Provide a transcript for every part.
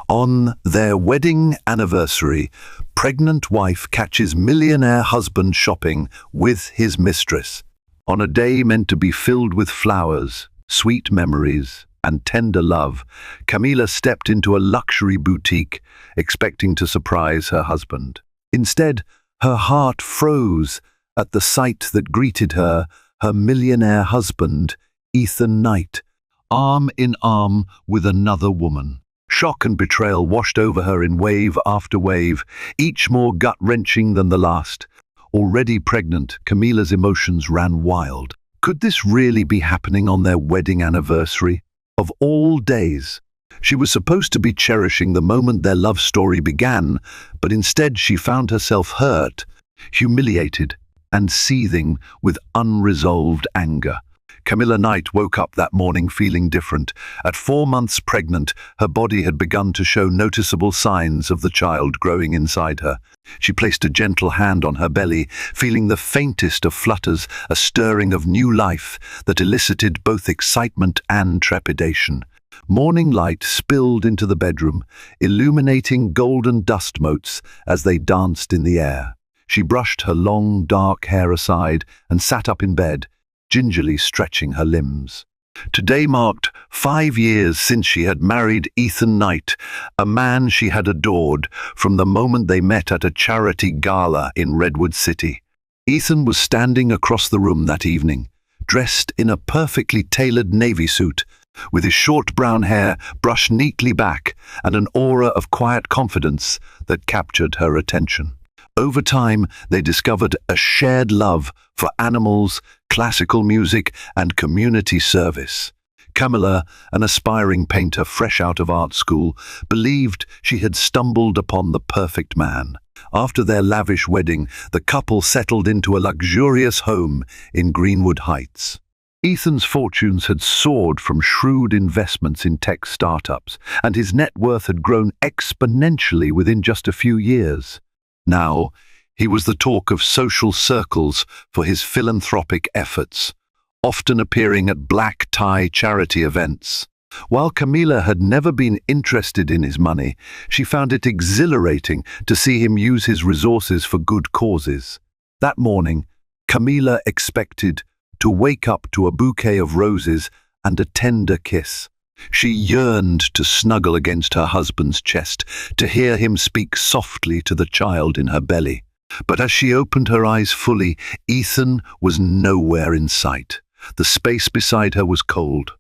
On their wedding anniversary, pregnant wife catches millionaire husband shopping with his mistress. On a day meant to be filled with flowers, sweet memories, and tender love, Camila stepped into a luxury boutique, expecting to surprise her husband. Instead, her heart froze at the sight that greeted her millionaire husband, Ethan Knight, arm in arm with another woman. Shock and betrayal washed over her in wave after wave, each more gut-wrenching than the last. Already pregnant, Camila's emotions ran wild. Could this really be happening on their wedding anniversary? Of all days, she was supposed to be cherishing the moment their love story began, but instead she found herself hurt, humiliated, and seething with unresolved anger. Camila Knight woke up that morning feeling different. At 4 months pregnant, her body had begun to show noticeable signs of the child growing inside her. She placed a gentle hand on her belly, feeling the faintest of flutters, a stirring of new life that elicited both excitement and trepidation. Morning light spilled into the bedroom, illuminating golden dust motes as they danced in the air. She brushed her long, dark hair aside and sat up in bed, gingerly stretching her limbs. Today marked 5 years since she had married Ethan Knight, a man she had adored from the moment they met at a charity gala in Redwood City. Ethan was standing across the room that evening, dressed in a perfectly tailored navy suit, with his short brown hair brushed neatly back and an aura of quiet confidence that captured her attention. Over time, they discovered a shared love for animals, classical music, and community service. Camila, an aspiring painter fresh out of art school, believed she had stumbled upon the perfect man. After their lavish wedding, the couple settled into a luxurious home in Greenwood Heights. Ethan's fortunes had soared from shrewd investments in tech startups, and his net worth had grown exponentially within just a few years. Now, he was the talk of social circles for his philanthropic efforts, often appearing at black-tie charity events. While Camila had never been interested in his money, she found it exhilarating to see him use his resources for good causes. That morning, Camila expected to wake up to a bouquet of roses and a tender kiss. She yearned to snuggle against her husband's chest, to hear him speak softly to the child in her belly. But as she opened her eyes fully, Ethan was nowhere in sight. The space beside her was cold.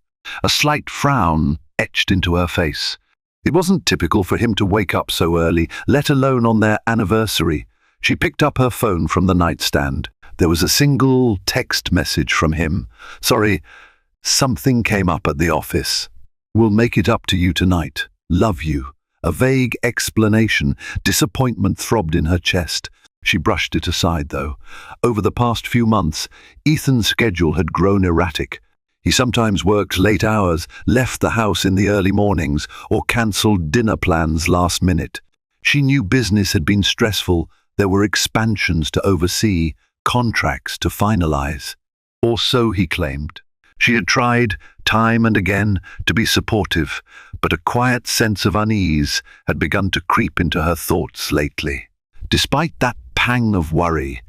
A slight frown etched into her face. It wasn't typical for him to wake up so early, let alone on their anniversary. She picked up her phone from the nightstand. There was a single text message from him. "Sorry, something came up at the office. We'll make it up to you tonight. Love you." A vague explanation. Disappointment throbbed in her chest. She brushed it aside, though. Over the past few months, Ethan's schedule had grown erratic. He sometimes worked late hours, left the house in the early mornings, or cancelled dinner plans last minute. She knew business had been stressful. There were expansions to oversee, contracts to finalize. Or so he claimed. She had tried, time and again, to be supportive, but a quiet sense of unease had begun to creep into her thoughts lately. Despite that pang of worry,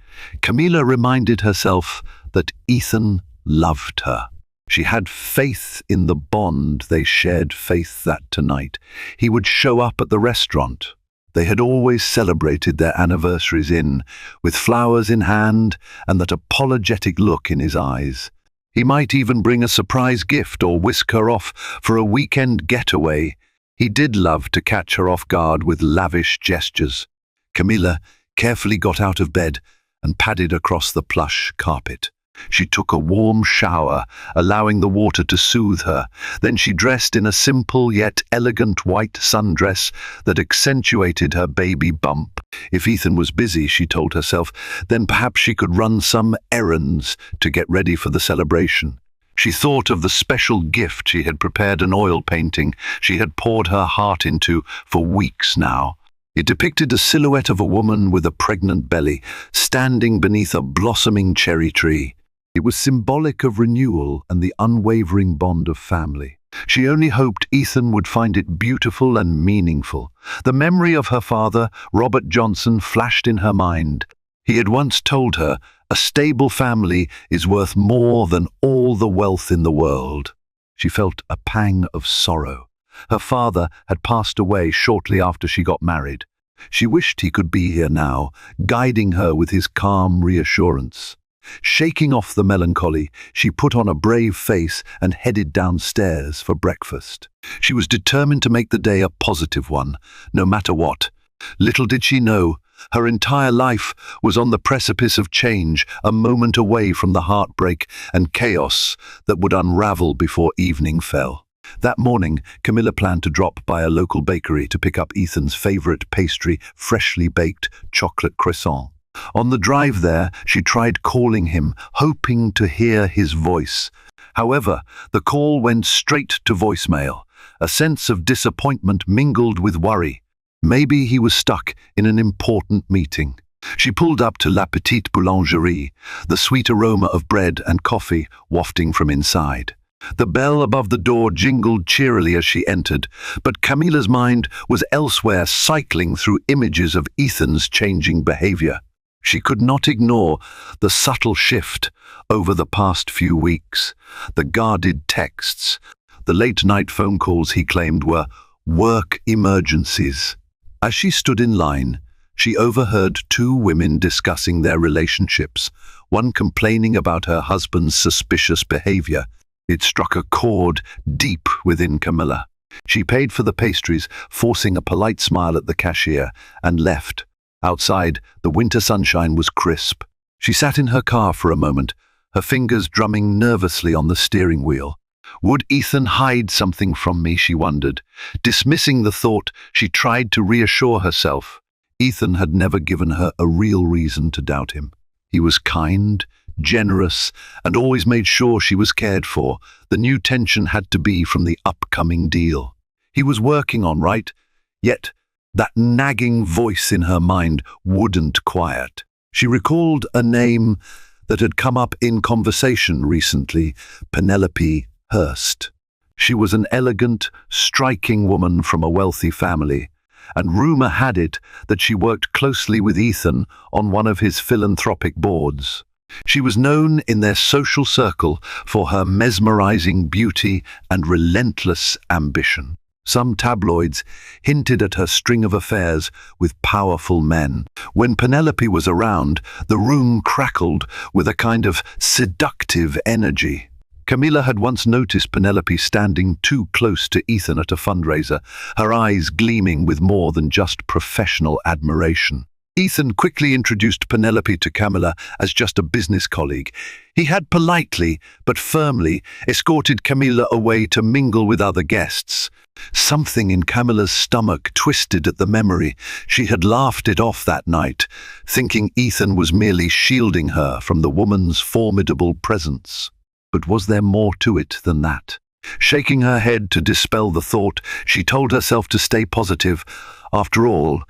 Camila reminded herself that Ethan loved her. She had faith in the bond they shared, faith that tonight he would show up at the restaurant they had always celebrated their anniversaries in, with flowers in hand and that apologetic look in his eyes. He might even bring a surprise gift or whisk her off for a weekend getaway. He did love to catch her off guard with lavish gestures. Camila carefully got out of bed and padded across the plush carpet. She took a warm shower, allowing the water to soothe her. Then she dressed in a simple yet elegant white sundress that accentuated her baby bump. If Ethan was busy, she told herself, then perhaps she could run some errands to get ready for the celebration. She thought of the special gift she had prepared, an oil painting she had poured her heart into for weeks now. It depicted a silhouette of a woman with a pregnant belly, standing beneath a blossoming cherry tree. It was symbolic of renewal and the unwavering bond of family. She only hoped Ethan would find it beautiful and meaningful. The memory of her father, Robert Johnson, flashed in her mind. He had once told her, "A stable family is worth more than all the wealth in the world." She felt a pang of sorrow. Her father had passed away shortly after she got married. She wished he could be here now, guiding her with his calm reassurance. Shaking off the melancholy, she put on a brave face and headed downstairs for breakfast. She was determined to make the day a positive one, no matter what. Little did she know, her entire life was on the precipice of change, a moment away from the heartbreak and chaos that would unravel before evening fell. That morning, Camilla planned to drop by a local bakery to pick up Ethan's favorite pastry, freshly baked chocolate croissant. On the drive there, she tried calling him, hoping to hear his voice. However, the call went straight to voicemail. A sense of disappointment mingled with worry. Maybe he was stuck in an important meeting. She pulled up to La Petite Boulangerie, the sweet aroma of bread and coffee wafting from inside. The bell above the door jingled cheerily as she entered, but Camilla's mind was elsewhere, cycling through images of Ethan's changing behavior. She could not ignore the subtle shift over the past few weeks. The guarded texts, the late-night phone calls he claimed were work emergencies. As she stood in line, she overheard two women discussing their relationships, one complaining about her husband's suspicious behavior. It struck a chord deep within Camilla. She paid for the pastries, forcing a polite smile at the cashier, and left. Outside, the winter sunshine was crisp. She sat in her car for a moment, her fingers drumming nervously on the steering wheel. Would Ethan hide something from me, she wondered. Dismissing the thought, she tried to reassure herself. Ethan had never given her a real reason to doubt him. He was kind, generous, and always made sure she was cared for. The new tension had to be from the upcoming deal. He was working on, right? Yet, that nagging voice in her mind wouldn't quiet. She recalled a name that had come up in conversation recently, Penelope Hurst. She was an elegant, striking woman from a wealthy family, and rumor had it that she worked closely with Ethan on one of his philanthropic boards. She was known in their social circle for her mesmerizing beauty and relentless ambition. Some tabloids hinted at her string of affairs with powerful men. When Penelope was around, the room crackled with a kind of seductive energy. Camilla had once noticed Penelope standing too close to Ethan at a fundraiser, her eyes gleaming with more than just professional admiration. Ethan quickly introduced Penelope to Camilla as just a business colleague. He had politely, but firmly, escorted Camilla away to mingle with other guests. Something in Camilla's stomach twisted at the memory. She had laughed it off that night, thinking Ethan was merely shielding her from the woman's formidable presence. But was there more to it than that? Shaking her head to dispel the thought, she told herself to stay positive. After all,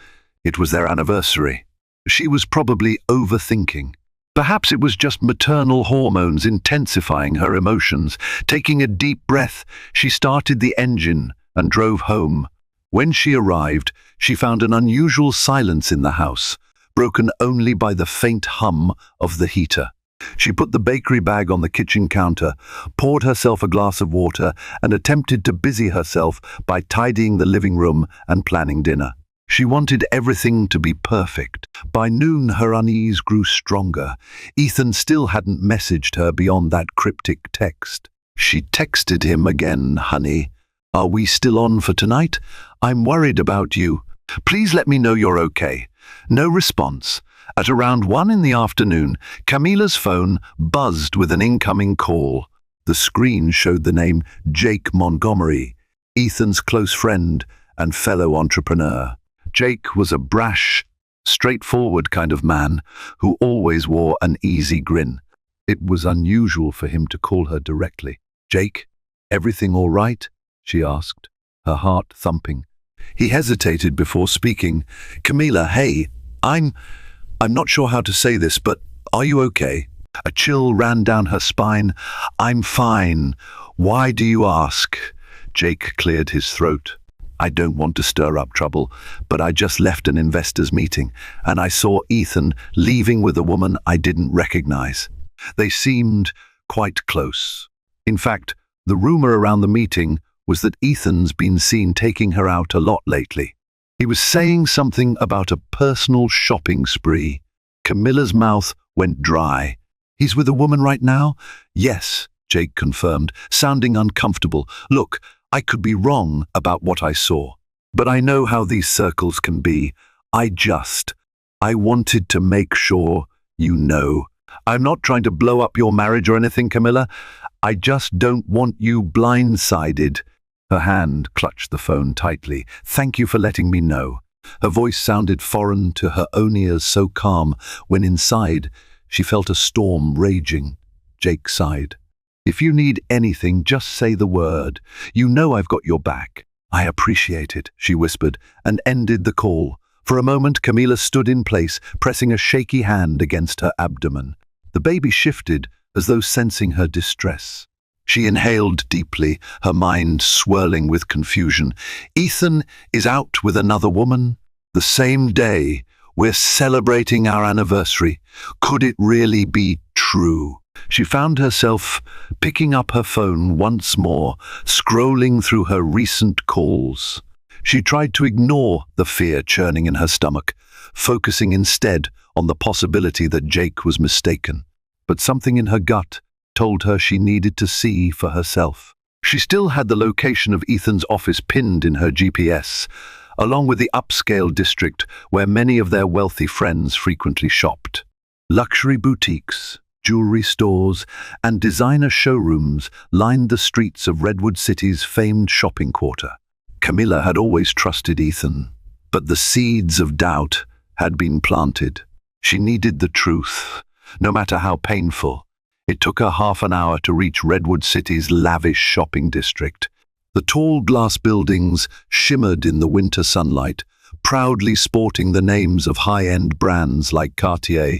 it was their anniversary. She was probably overthinking. Perhaps it was just maternal hormones intensifying her emotions. Taking a deep breath, she started the engine and drove home. When she arrived, she found an unusual silence in the house, broken only by the faint hum of the heater. She put the bakery bag on the kitchen counter, poured herself a glass of water, and attempted to busy herself by tidying the living room and planning dinner. She wanted everything to be perfect. By noon, her unease grew stronger. Ethan still hadn't messaged her beyond that cryptic text. She texted him again, "Honey, are we still on for tonight? I'm worried about you. Please let me know you're okay." No response. At around 1 in the afternoon, Camilla's phone buzzed with an incoming call. The screen showed the name Jake Montgomery, Ethan's close friend and fellow entrepreneur. Jake was a brash, straightforward kind of man who always wore an easy grin. It was unusual for him to call her directly. "Jake, everything all right?" she asked, her heart thumping. He hesitated before speaking. "Camilla, hey, I'm not sure how to say this, but are you okay?" A chill ran down her spine. "I'm fine. Why do you ask?" Jake cleared his throat. I don't want to stir up trouble, but I just left an investors meeting, and I saw Ethan leaving with a woman I didn't recognize. They seemed quite close. In fact, the rumor around the meeting was that Ethan's been seen taking her out a lot lately. He was saying something about a personal shopping spree. Camilla's mouth went dry. He's with a woman right now? Yes, Jake confirmed, sounding uncomfortable. Look, I could be wrong about what I saw, but I know how these circles can be. I wanted to make sure you know. I'm not trying to blow up your marriage or anything, Camilla. I just don't want you blindsided. Her hand clutched the phone tightly. Thank you for letting me know. Her voice sounded foreign to her own ears, so calm, when inside she felt a storm raging. Jake sighed. If you need anything, just say the word. You know I've got your back. I appreciate it, she whispered, and ended the call. For a moment, Camilla stood in place, pressing a shaky hand against her abdomen. The baby shifted, as though sensing her distress. She inhaled deeply, her mind swirling with confusion. Ethan is out with another woman? The same day. We're celebrating our anniversary. Could it really be true? She found herself picking up her phone once more, scrolling through her recent calls. She tried to ignore the fear churning in her stomach, focusing instead on the possibility that Jake was mistaken. But something in her gut told her she needed to see for herself. She still had the location of Ethan's office pinned in her GPS, along with the upscale district where many of their wealthy friends frequently shopped. Luxury boutiques, jewelry stores, and designer showrooms lined the streets of Redwood City's famed shopping quarter. Camilla had always trusted Ethan, but the seeds of doubt had been planted. She needed the truth, no matter how painful. It took her half an hour to reach Redwood City's lavish shopping district. The tall glass buildings shimmered in the winter sunlight, proudly sporting the names of high-end brands like Cartier,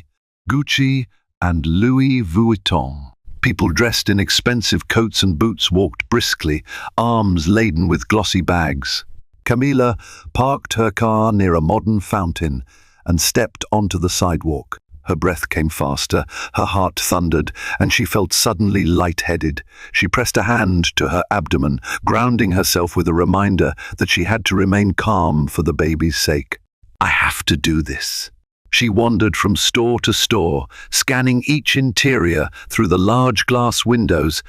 Gucci, and Louis Vuitton. People dressed in expensive coats and boots walked briskly, arms laden with glossy bags. Camilla parked her car near a modern fountain and stepped onto the sidewalk. Her breath came faster, her heart thundered, and she felt suddenly lightheaded. She pressed a hand to her abdomen, grounding herself with a reminder that she had to remain calm for the baby's sake. I have to do this. She wandered from store to store, scanning each interior through the large glass windows,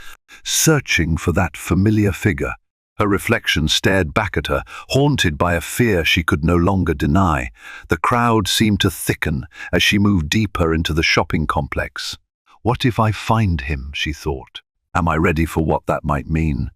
searching for that familiar figure. Her reflection stared back at her, haunted by a fear she could no longer deny. The crowd seemed to thicken as she moved deeper into the shopping complex. What if I find him, she thought. Am I ready for what that might mean?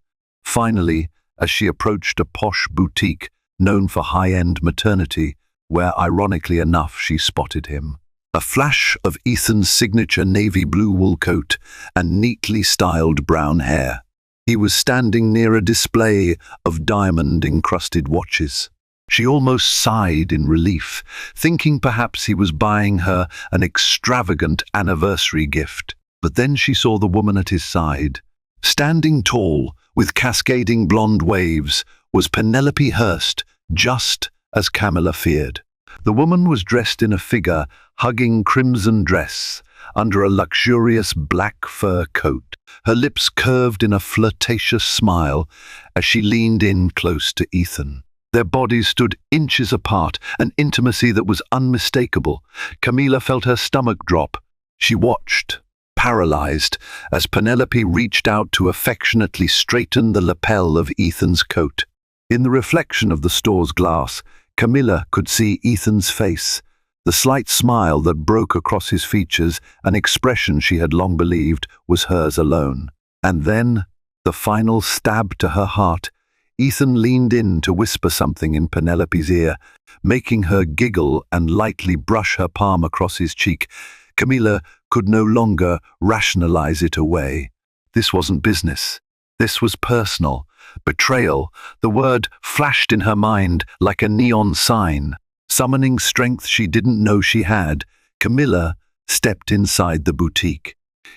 Finally, as she approached a posh boutique known for high-end maternity, where ironically enough she spotted him. A flash of Ethan's signature navy blue wool coat and neatly styled brown hair. He was standing near a display of diamond-encrusted watches. She almost sighed in relief, thinking perhaps he was buying her an extravagant anniversary gift. But then she saw the woman at his side. Standing tall, with cascading blonde waves, was Penelope Hurst, just as Camilla feared. The woman was dressed in a figure-hugging crimson dress, under a luxurious black fur coat. Her lips curved in a flirtatious smile as she leaned in close to Ethan. Their bodies stood inches apart, an intimacy that was unmistakable. Camilla felt her stomach drop. She watched, paralyzed, as Penelope reached out to affectionately straighten the lapel of Ethan's coat. In the reflection of the store's glass, Camilla could see Ethan's face, the slight smile that broke across his features, an expression she had long believed was hers alone. And then, the final stab to her heart, Ethan leaned in to whisper something in Penelope's ear, making her giggle and lightly brush her palm across his cheek. Camilla could no longer rationalize it away. This wasn't business. This was personal. Betrayal, the word flashed in her mind like a neon sign. Summoning strength she didn't know she had, Camilla stepped inside the boutique.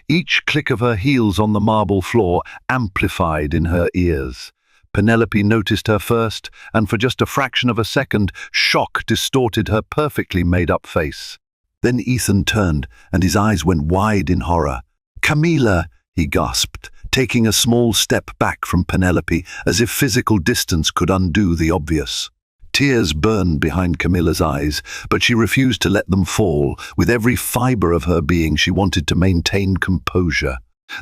Each click of her heels on the marble floor amplified in her ears. Penelope noticed her first, and for just a fraction of a second, shock distorted her perfectly made-up face. Then Ethan turned, and his eyes went wide in horror. "Camila!" he gasped, taking a small step back from Penelope, as if physical distance could undo the obvious. Tears burned behind Camilla's eyes, but she refused to let them fall. With every fibre of her being, she wanted to maintain composure.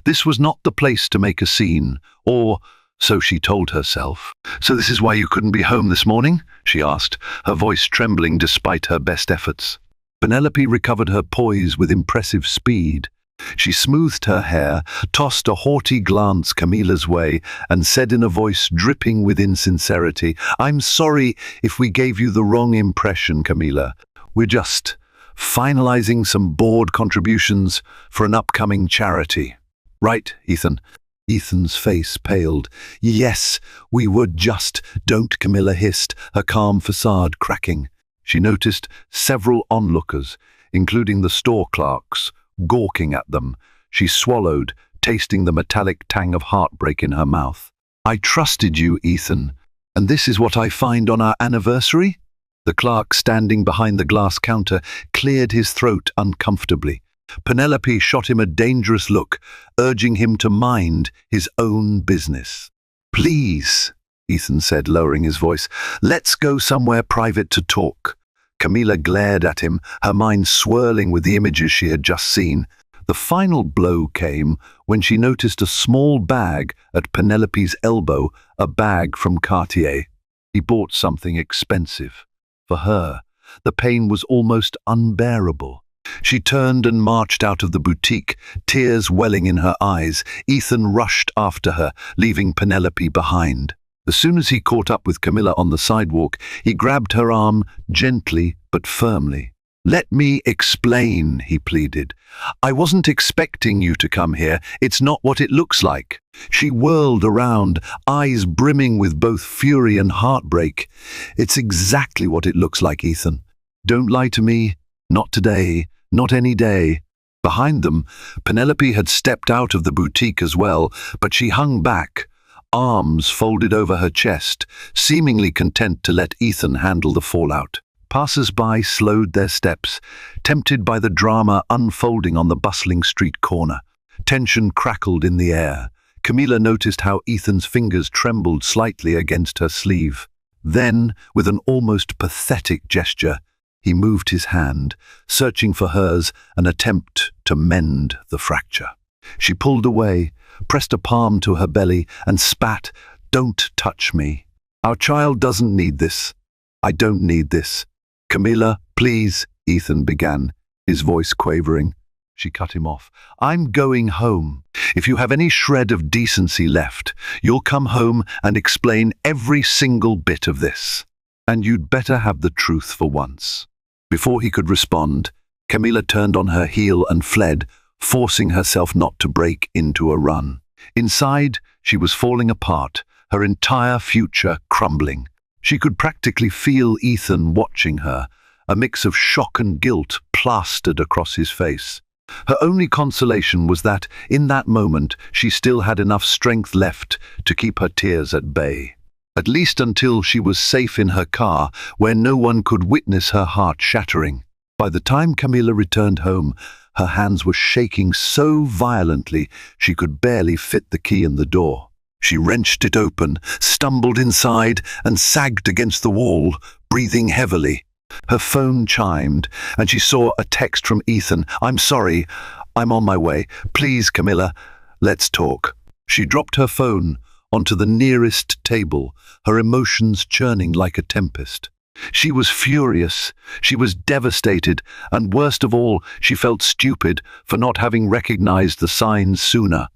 This was not the place to make a scene, or so she told herself. "So this is why you couldn't be home this morning?" she asked, her voice trembling despite her best efforts. Penelope recovered her poise with impressive speed. She smoothed her hair, tossed a haughty glance Camilla's way, and said in a voice dripping with insincerity, "I'm sorry if we gave you the wrong impression, Camilla. We're just finalizing some board contributions for an upcoming charity." "Right, Ethan." Ethan's face paled. "Yes, we would just," "Don't," Camilla hissed, her calm facade cracking. She noticed several onlookers, including the store clerks, gawking at them. She swallowed, tasting the metallic tang of heartbreak in her mouth. "I trusted you, Ethan, and this is what I find on our anniversary?" The clerk standing behind the glass counter cleared his throat uncomfortably. Penelope shot him a dangerous look, urging him to mind his own business. "Please," Ethan said, lowering his voice, "let's go somewhere private to talk." Camilla glared at him, her mind swirling with the images she had just seen. The final blow came when she noticed a small bag at Penelope's elbow, a bag from Cartier. He bought something expensive. For her, the pain was almost unbearable. She turned and marched out of the boutique, tears welling in her eyes. Ethan rushed after her, leaving Penelope behind. As soon as he caught up with Camilla on the sidewalk, he grabbed her arm gently but firmly. "Let me explain," he pleaded. "I wasn't expecting you to come here. It's not what it looks like." She whirled around, eyes brimming with both fury and heartbreak. "It's exactly what it looks like, Ethan. Don't lie to me. Not today. Not any day." Behind them, Penelope had stepped out of the boutique as well, but she hung back, arms folded over her chest, seemingly content to let Ethan handle the fallout. Passers-by slowed their steps, tempted by the drama unfolding on the bustling street corner. Tension crackled in the air. Camilla noticed how Ethan's fingers trembled slightly against her sleeve. Then, with an almost pathetic gesture, he moved his hand, searching for hers, an attempt to mend the fracture. She pulled away, pressed a palm to her belly, and spat, "Don't touch me. Our child doesn't need this. I don't need this." "Camilla, please," Ethan began, his voice quavering. She cut him off. "I'm going home. If you have any shred of decency left, you'll come home and explain every single bit of this. And you'd better have the truth for once." Before he could respond, Camilla turned on her heel and fled, forcing herself not to break into a run. Inside, she was falling apart, her entire future crumbling. She could practically feel Ethan watching her, a mix of shock and guilt plastered across his face. Her only consolation was that, in that moment, she still had enough strength left to keep her tears at bay. At least until she was safe in her car, where no one could witness her heart shattering. By the time Camilla returned home, her hands were shaking so violently she could barely fit the key in the door. She wrenched it open, stumbled inside, and sagged against the wall, breathing heavily. Her phone chimed, and she saw a text from Ethan. "I'm sorry. I'm on my way. Please, Camilla, let's talk." She dropped her phone onto the nearest table, her emotions churning like a tempest. She was furious, she was devastated, and worst of all, she felt stupid for not having recognized the signs sooner.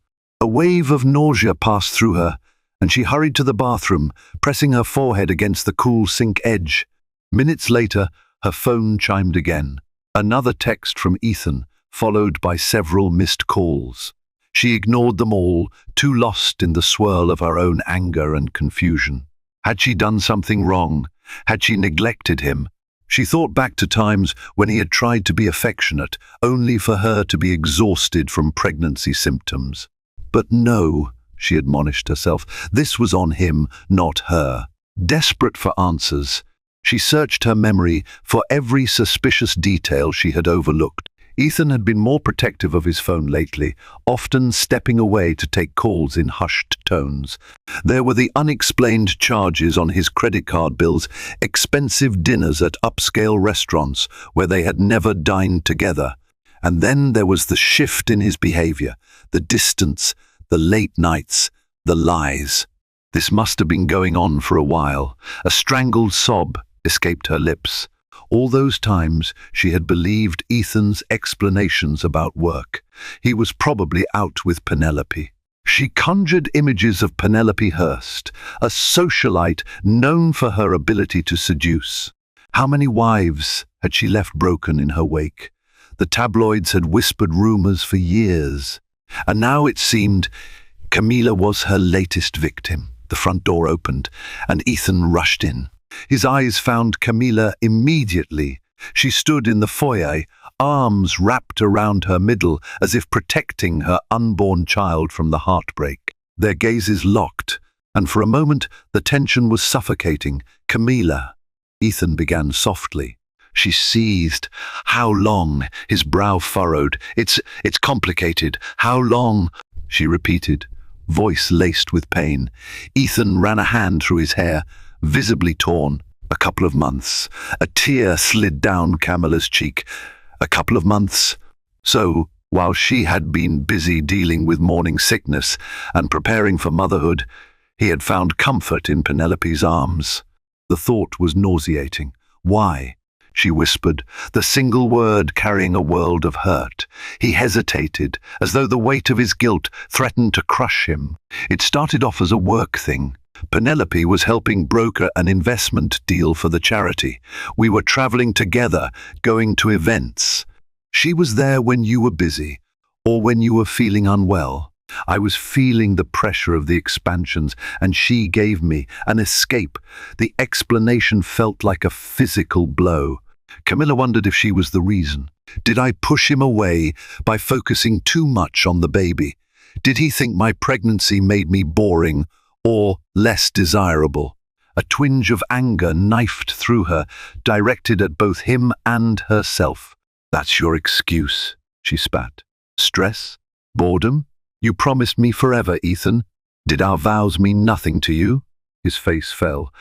A wave of nausea passed through her, and she hurried to the bathroom, pressing her forehead against the cool sink edge. Minutes later, her phone chimed again. Another text from Ethan, followed by several missed calls. She ignored them all, too lost in the swirl of her own anger and confusion. Had she done something wrong? Had she neglected him? She thought back to times when he had tried to be affectionate, only for her to be exhausted from pregnancy symptoms. But no, she admonished herself. This was on him, not her. Desperate for answers, she searched her memory for every suspicious detail she had overlooked. Ethan had been more protective of his phone lately, often stepping away to take calls in hushed tones. There were the unexplained charges on his credit card bills, expensive dinners at upscale restaurants where they had never dined together. And then there was the shift in his behavior, the distance, the late nights, the lies. This must have been going on for a while. A strangled sob escaped her lips. All those times she had believed Ethan's explanations about work. He was probably out with Penelope. She conjured images of Penelope Hurst, a socialite known for her ability to seduce. How many wives had she left broken in her wake? The tabloids had whispered rumors for years. And now it seemed Camila was her latest victim. The front door opened, and Ethan rushed in. His eyes found Camila immediately. She stood in the foyer, arms wrapped around her middle, as if protecting her unborn child from the heartbreak. Their gazes locked, and for a moment the tension was suffocating. Camila, Ethan began softly. She seethed. How long? His brow furrowed. It's complicated. How long? She repeated, voice laced with pain. Ethan ran a hand through his hair, visibly torn. A couple of months. A tear slid down Camilla's cheek. A couple of months. So, while she had been busy dealing with morning sickness and preparing for motherhood, he had found comfort in Penelope's arms. The thought was nauseating. Why? She whispered, the single word carrying a world of hurt. He hesitated, as though the weight of his guilt threatened to crush him. It started off as a work thing. Penelope was helping broker an investment deal for the charity. We were traveling together, going to events. She was there when you were busy, or when you were feeling unwell. I was feeling the pressure of the expansions, and she gave me an escape. The explanation felt like a physical blow. Camilla wondered if she was the reason. Did I push him away by focusing too much on the baby? Did he think my pregnancy made me boring or less desirable? A twinge of anger knifed through her, directed at both him and herself. That's your excuse, she spat. Stress? Boredom? You promised me forever, Ethan. Did our vows mean nothing to you? His face fell.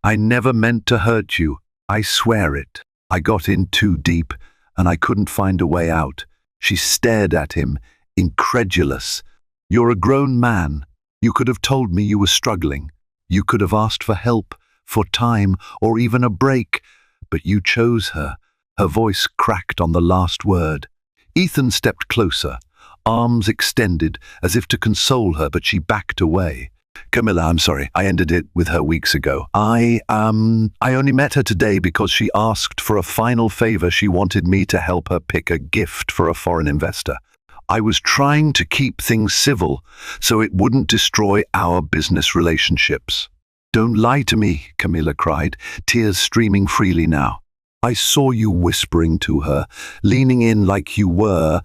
I never meant to hurt you. I swear it. I got in too deep, and I couldn't find a way out. She stared at him, incredulous. You're a grown man. You could have told me you were struggling. You could have asked for help, for time, or even a break. But you chose her. Her voice cracked on the last word. Ethan stepped closer, arms extended as if to console her, but she backed away. Camilla, I'm sorry, I ended it with her weeks ago. I only met her today because she asked for a final favor. She wanted me to help her pick a gift for a foreign investor. I was trying to keep things civil so it wouldn't destroy our business relationships. Don't lie to me, Camilla cried, tears streaming freely now. I saw you whispering to her, leaning in like you were.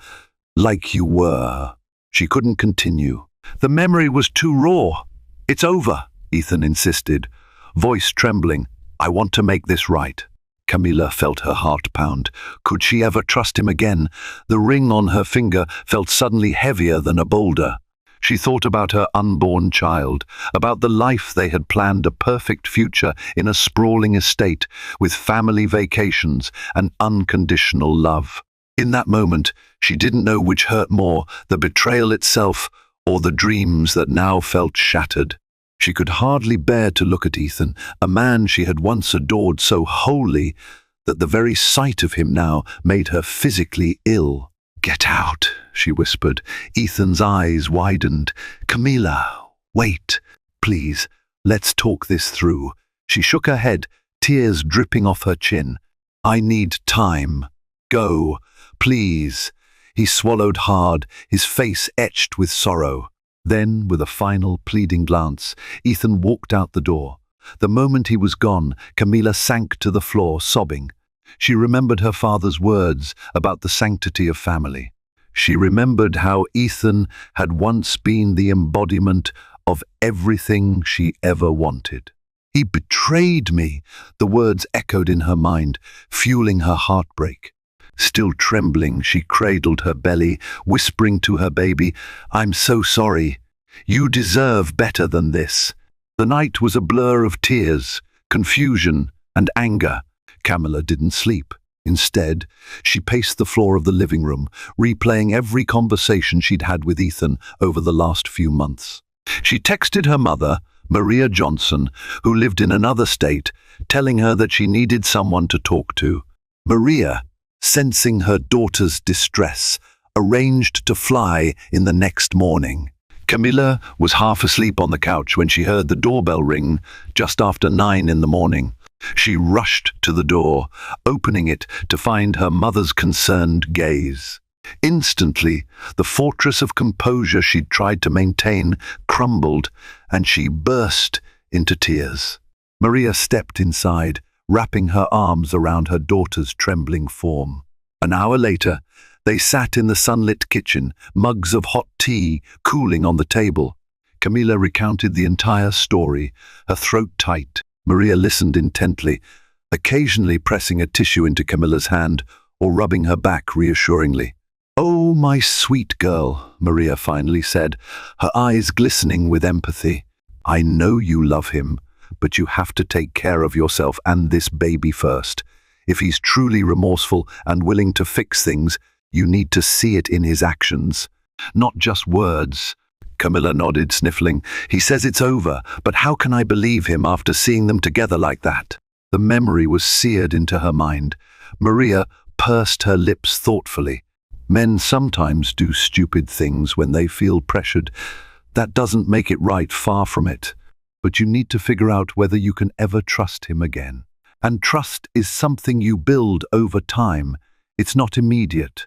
She couldn't continue. The memory was too raw. It's over, Ethan insisted, voice trembling. I want to make this right. Camilla felt her heart pound. Could she ever trust him again? The ring on her finger felt suddenly heavier than a boulder. She thought about her unborn child, about the life they had planned, a perfect future in a sprawling estate with family vacations and unconditional love. In that moment, she didn't know which hurt more, the betrayal itself or the dreams that now felt shattered. She could hardly bear to look at Ethan, a man she had once adored so wholly that the very sight of him now made her physically ill. Get out, she whispered. Ethan's eyes widened. Camilla, wait, please, let's talk this through. She shook her head, tears dripping off her chin. I need time. Go, please. He swallowed hard, his face etched with sorrow. Then, with a final pleading glance, Ethan walked out the door. The moment he was gone, Camilla sank to the floor, sobbing. She remembered her father's words about the sanctity of family. She remembered how Ethan had once been the embodiment of everything she ever wanted. He betrayed me, the words echoed in her mind, fueling her heartbreak. Still trembling, she cradled her belly, whispering to her baby, "I'm so sorry. You deserve better than this." The night was a blur of tears, confusion, and anger. Camilla didn't sleep. Instead, she paced the floor of the living room, replaying every conversation she'd had with Ethan over the last few months. She texted her mother, Maria Johnson, who lived in another state, telling her that she needed someone to talk to. Maria, sensing her daughter's distress, arranged to fly in the next morning. Camilla was half asleep on the couch when she heard the doorbell ring just after 9 in the morning. She rushed to the door, opening it to find her mother's concerned gaze. Instantly, the fortress of composure she'd tried to maintain crumbled, and she burst into tears. Maria stepped inside, wrapping her arms around her daughter's trembling form. An hour later, they sat in the sunlit kitchen, mugs of hot tea cooling on the table. Camilla recounted the entire story, her throat tight. Maria listened intently, occasionally pressing a tissue into Camilla's hand or rubbing her back reassuringly. "Oh, my sweet girl," Maria finally said, her eyes glistening with empathy. "I know you love him, but you have to take care of yourself and this baby first. If he's truly remorseful and willing to fix things, you need to see it in his actions, not just words." Camilla nodded, sniffling. "He says it's over, but how can I believe him after seeing them together like that?" The memory was seared into her mind. Maria pursed her lips thoughtfully. "Men sometimes do stupid things when they feel pressured. That doesn't make it right, far from it. But you need to figure out whether you can ever trust him again. And trust is something you build over time. It's not immediate."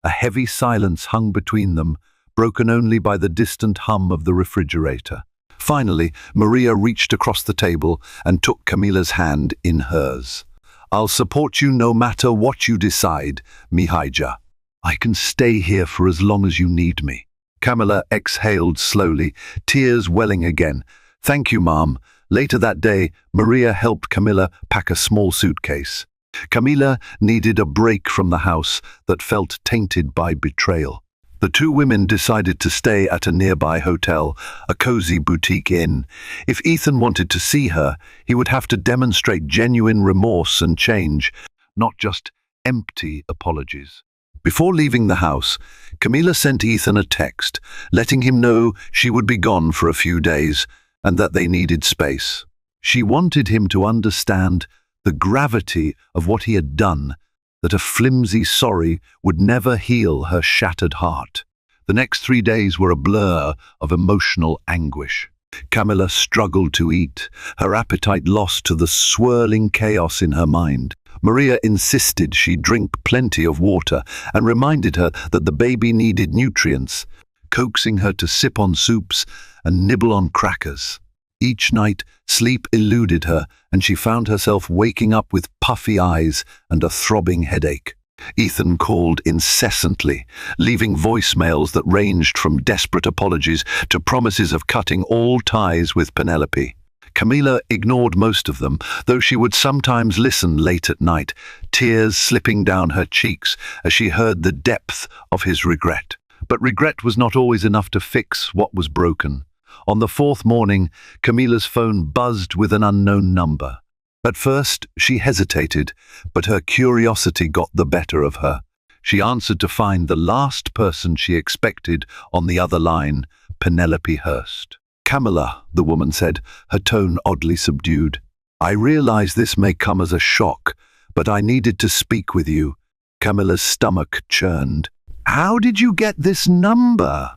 A heavy silence hung between them, broken only by the distant hum of the refrigerator. Finally, Maria reached across the table and took Camilla's hand in hers. "I'll support you no matter what you decide, Mihajja. I can stay here for as long as you need me." Camilla exhaled slowly, tears welling again. "Thank you, Mom." Later that day, Maria helped Camilla pack a small suitcase. Camilla needed a break from the house that felt tainted by betrayal. The two women decided to stay at a nearby hotel, a cozy boutique inn. If Ethan wanted to see her, he would have to demonstrate genuine remorse and change, not just empty apologies. Before leaving the house, Camilla sent Ethan a text, letting him know she would be gone for a few days and that they needed space. She wanted him to understand the gravity of what he had done, that a flimsy sorry would never heal her shattered heart. The next 3 days were a blur of emotional anguish. Camilla struggled to eat, her appetite lost to the swirling chaos in her mind. Maria insisted she drink plenty of water and reminded her that the baby needed nutrients, coaxing her to sip on soups and nibble on crackers. Each night, sleep eluded her, and she found herself waking up with puffy eyes and a throbbing headache. Ethan called incessantly, leaving voicemails that ranged from desperate apologies to promises of cutting all ties with Penelope. Camilla ignored most of them, though she would sometimes listen late at night, tears slipping down her cheeks as she heard the depth of his regret. But regret was not always enough to fix what was broken. On the 4th morning, Camilla's phone buzzed with an unknown number. At first, she hesitated, but her curiosity got the better of her. She answered to find the last person she expected on the other line, Penelope Hurst. "Camilla," the woman said, her tone oddly subdued. "I realize this may come as a shock, but I needed to speak with you." Camilla's stomach churned. "How did you get this number?"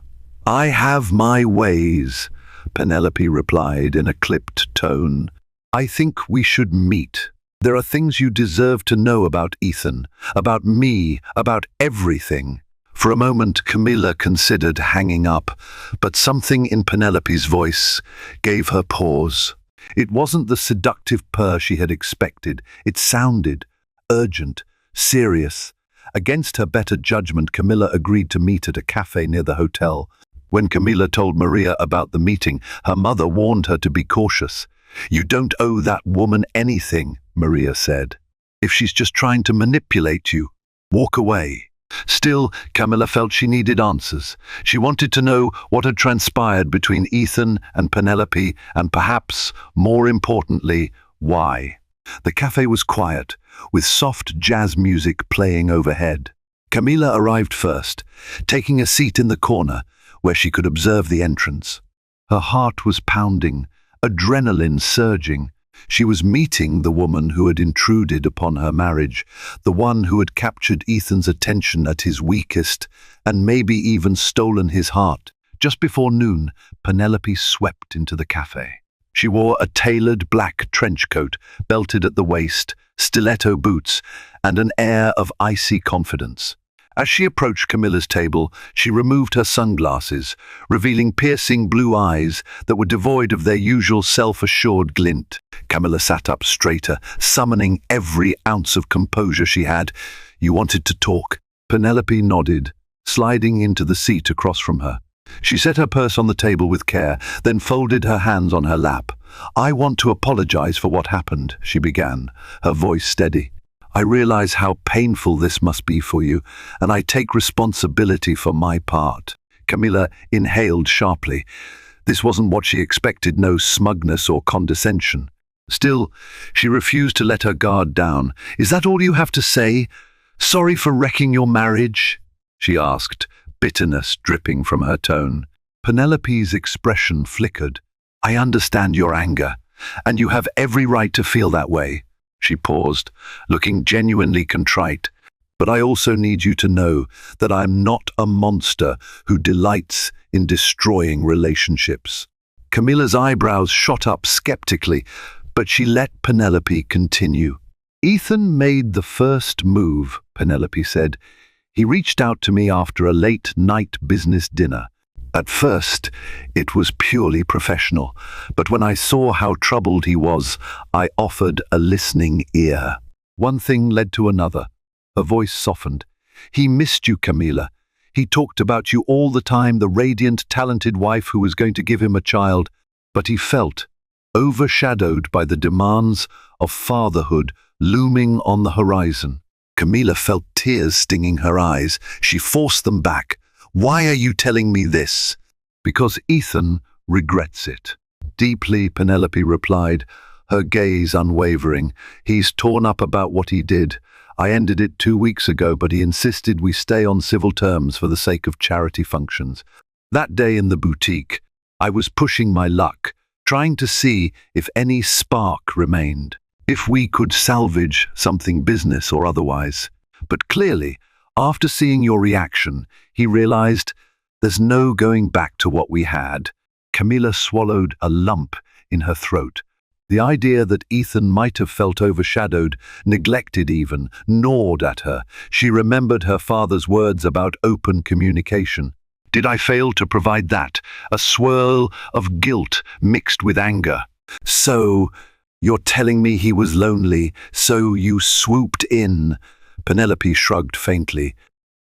"I have my ways," Penelope replied in a clipped tone. "I think we should meet. There are things you deserve to know about Ethan, about me, about everything." For a moment, Camilla considered hanging up, but something in Penelope's voice gave her pause. It wasn't the seductive purr she had expected. It sounded urgent, serious, Against her better judgment, Camilla agreed to meet at a cafe near the hotel. When Camilla told Maria about the meeting, her mother warned her to be cautious. "You don't owe that woman anything," Maria said. "If she's just trying to manipulate you, walk away." Still, Camilla felt she needed answers. She wanted to know what had transpired between Ethan and Penelope, and perhaps, more importantly, why. The cafe was quiet, with soft jazz music playing overhead. Camilla arrived first, taking a seat in the corner where she could observe the entrance. Her heart was pounding, adrenaline surging. She was meeting the woman who had intruded upon her marriage, the one who had captured Ethan's attention at his weakest and maybe even stolen his heart. Just before noon, Penelope swept into the cafe. She wore a tailored black trench coat, belted at the waist, stiletto boots, and an air of icy confidence. As she approached Camilla's table, she removed her sunglasses, revealing piercing blue eyes that were devoid of their usual self-assured glint. Camilla sat up straighter, summoning every ounce of composure she had. "You wanted to talk?" Penelope nodded, sliding into the seat across from her. She set her purse on the table with care, then folded her hands on her lap. "I want to apologize for what happened," she began, her voice steady. "I realize how painful this must be for you, and I take responsibility for my part." Camilla inhaled sharply. This wasn't what she expected, no smugness or condescension. Still, she refused to let her guard down. "Is that all you have to say? Sorry for wrecking your marriage?" she asked, bitterness dripping from her tone. Penelope's expression flickered. "I understand your anger, and you have every right to feel that way." She paused, looking genuinely contrite. "But I also need you to know that I'm not a monster who delights in destroying relationships." Camilla's eyebrows shot up skeptically, but she let Penelope continue. "Ethan made the first move," Penelope said. "He reached out to me after a late-night business dinner. At first, it was purely professional, but when I saw how troubled he was, I offered a listening ear. One thing led to another." Her voice softened. "He missed you, Camilla. He talked about you all the time, the radiant, talented wife who was going to give him a child, but he felt overshadowed by the demands of fatherhood looming on the horizon." Camilla felt tears stinging her eyes. She forced them back. "Why are you telling me this?" "Because Ethan regrets it." "Deeply," Penelope replied, her gaze unwavering. "He's torn up about what he did. I ended it 2 weeks ago, but he insisted we stay on civil terms for the sake of charity functions. That day in the boutique, I was pushing my luck, trying to see if any spark remained, if we could salvage something business or otherwise. But clearly, after seeing your reaction, he realized there's no going back to what we had." Camilla swallowed a lump in her throat. The idea that Ethan might have felt overshadowed, neglected even, gnawed at her. She remembered her father's words about open communication. Did I fail to provide that? A swirl of guilt mixed with anger. "So, you're telling me he was lonely, so you swooped in?" Penelope shrugged faintly.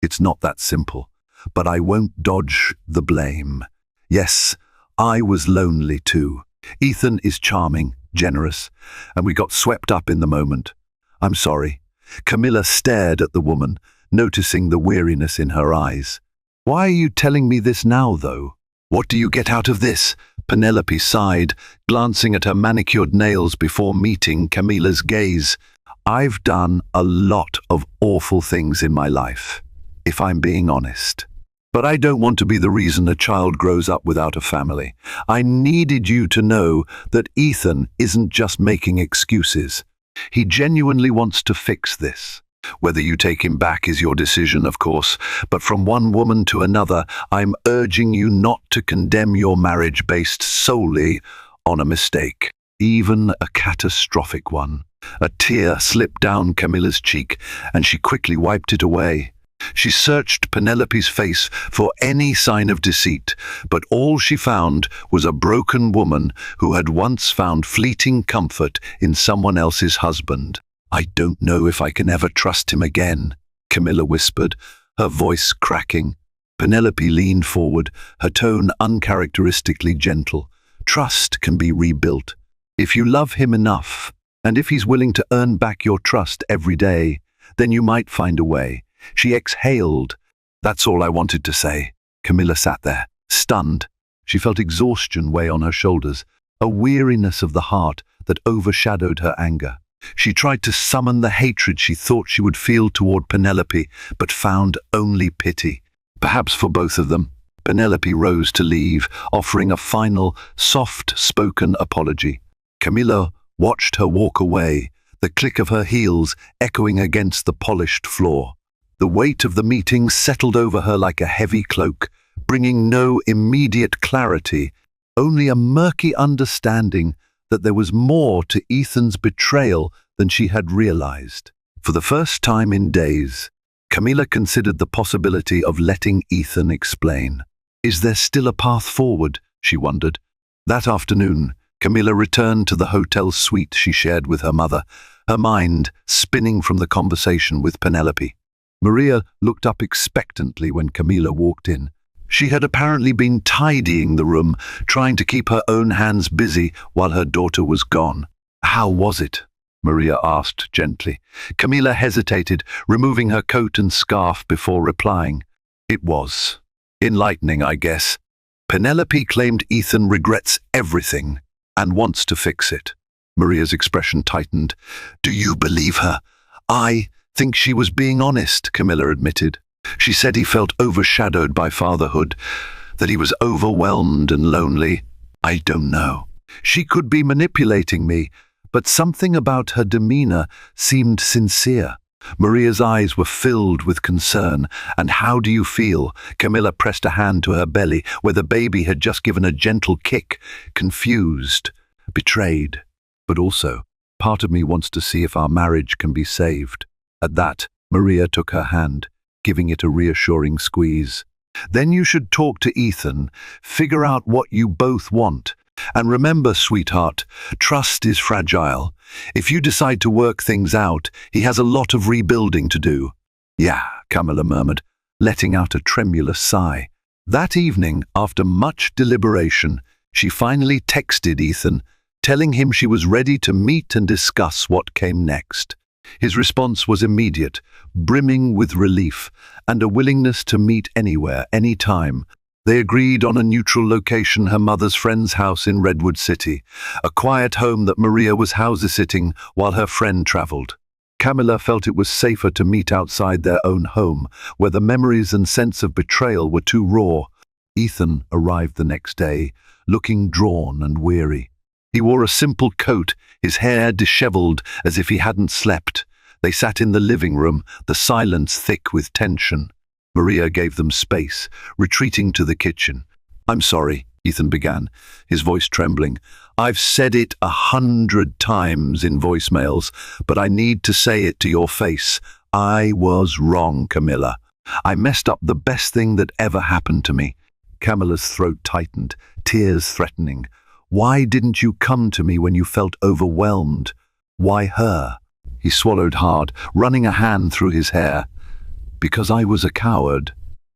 "It's not that simple, but I won't dodge the blame. Yes, I was lonely too. Ethan is charming, generous, and we got swept up in the moment. I'm sorry." Camilla stared at the woman, noticing the weariness in her eyes. "Why are you telling me this now, though? What do you get out of this?" Penelope sighed, glancing at her manicured nails before meeting Camilla's gaze. "I've done a lot of awful things in my life, if I'm being honest. But I don't want to be the reason a child grows up without a family. I needed you to know that Ethan isn't just making excuses. He genuinely wants to fix this. Whether you take him back is your decision, of course, but from one woman to another, I'm urging you not to condemn your marriage based solely on a mistake, even a catastrophic one." A tear slipped down Camilla's cheek, and she quickly wiped it away. She searched Penelope's face for any sign of deceit, but all she found was a broken woman who had once found fleeting comfort in someone else's husband. "I don't know if I can ever trust him again," Camilla whispered, her voice cracking. Penelope leaned forward, her tone uncharacteristically gentle. Trust can be rebuilt. If you love him enough, and if he's willing to earn back your trust every day, then you might find a way. She exhaled. That's all I wanted to say. Camilla sat there, stunned. She felt exhaustion weigh on her shoulders, a weariness of the heart that overshadowed her anger. She tried to summon the hatred she thought she would feel toward Penelope, but found only pity. Perhaps for both of them. Penelope rose to leave, offering a final, soft-spoken apology. Camilla watched her walk away, the click of her heels echoing against the polished floor. The weight of the meeting settled over her like a heavy cloak, bringing no immediate clarity, only a murky understanding that there was more to Ethan's betrayal than she had realized. For the first time in days, Camilla considered the possibility of letting Ethan explain. Is there still a path forward? She wondered. That afternoon, Camilla returned to the hotel suite she shared with her mother, her mind spinning from the conversation with Penelope. Maria looked up expectantly when Camilla walked in. She had apparently been tidying the room, trying to keep her own hands busy while her daughter was gone. How was it? Maria asked gently. Camilla hesitated, removing her coat and scarf before replying. It was enlightening, I guess. Penelope claimed Ethan regrets everything and wants to fix it. Maria's expression tightened. Do you believe her? I think she was being honest, Camilla admitted. She said he felt overshadowed by fatherhood, that he was overwhelmed and lonely. I don't know. She could be manipulating me, but something about her demeanor seemed sincere. Maria's eyes were filled with concern. And how do you feel? Camilla pressed a hand to her belly, where the baby had just given a gentle kick. Confused, betrayed. But also, part of me wants to see if our marriage can be saved. At that, Maria took her hand, giving it a reassuring squeeze. Then you should talk to Ethan, figure out what you both want. And remember, sweetheart, trust is fragile. If you decide to work things out, he has a lot of rebuilding to do. Yeah, Camilla murmured, letting out a tremulous sigh. That evening, after much deliberation, she finally texted Ethan, telling him she was ready to meet and discuss what came next. His response was immediate, brimming with relief and a willingness to meet anywhere, anytime. They agreed on a neutral location, her mother's friend's house in Redwood City, a quiet home that Maria was house-sitting while her friend traveled. Camilla felt it was safer to meet outside their own home, where the memories and sense of betrayal were too raw. Ethan arrived the next day, looking drawn and weary. He wore a simple coat, his hair disheveled as if he hadn't slept. They sat in the living room, the silence thick with tension. Maria gave them space, retreating to the kitchen. I'm sorry, Ethan began, his voice trembling. I've said it 100 times in voicemails, but I need to say it to your face. I was wrong, Camilla. I messed up the best thing that ever happened to me. Camilla's throat tightened, tears threatening. Why didn't you come to me when you felt overwhelmed? Why her? He swallowed hard, running a hand through his hair. Because I was a coward.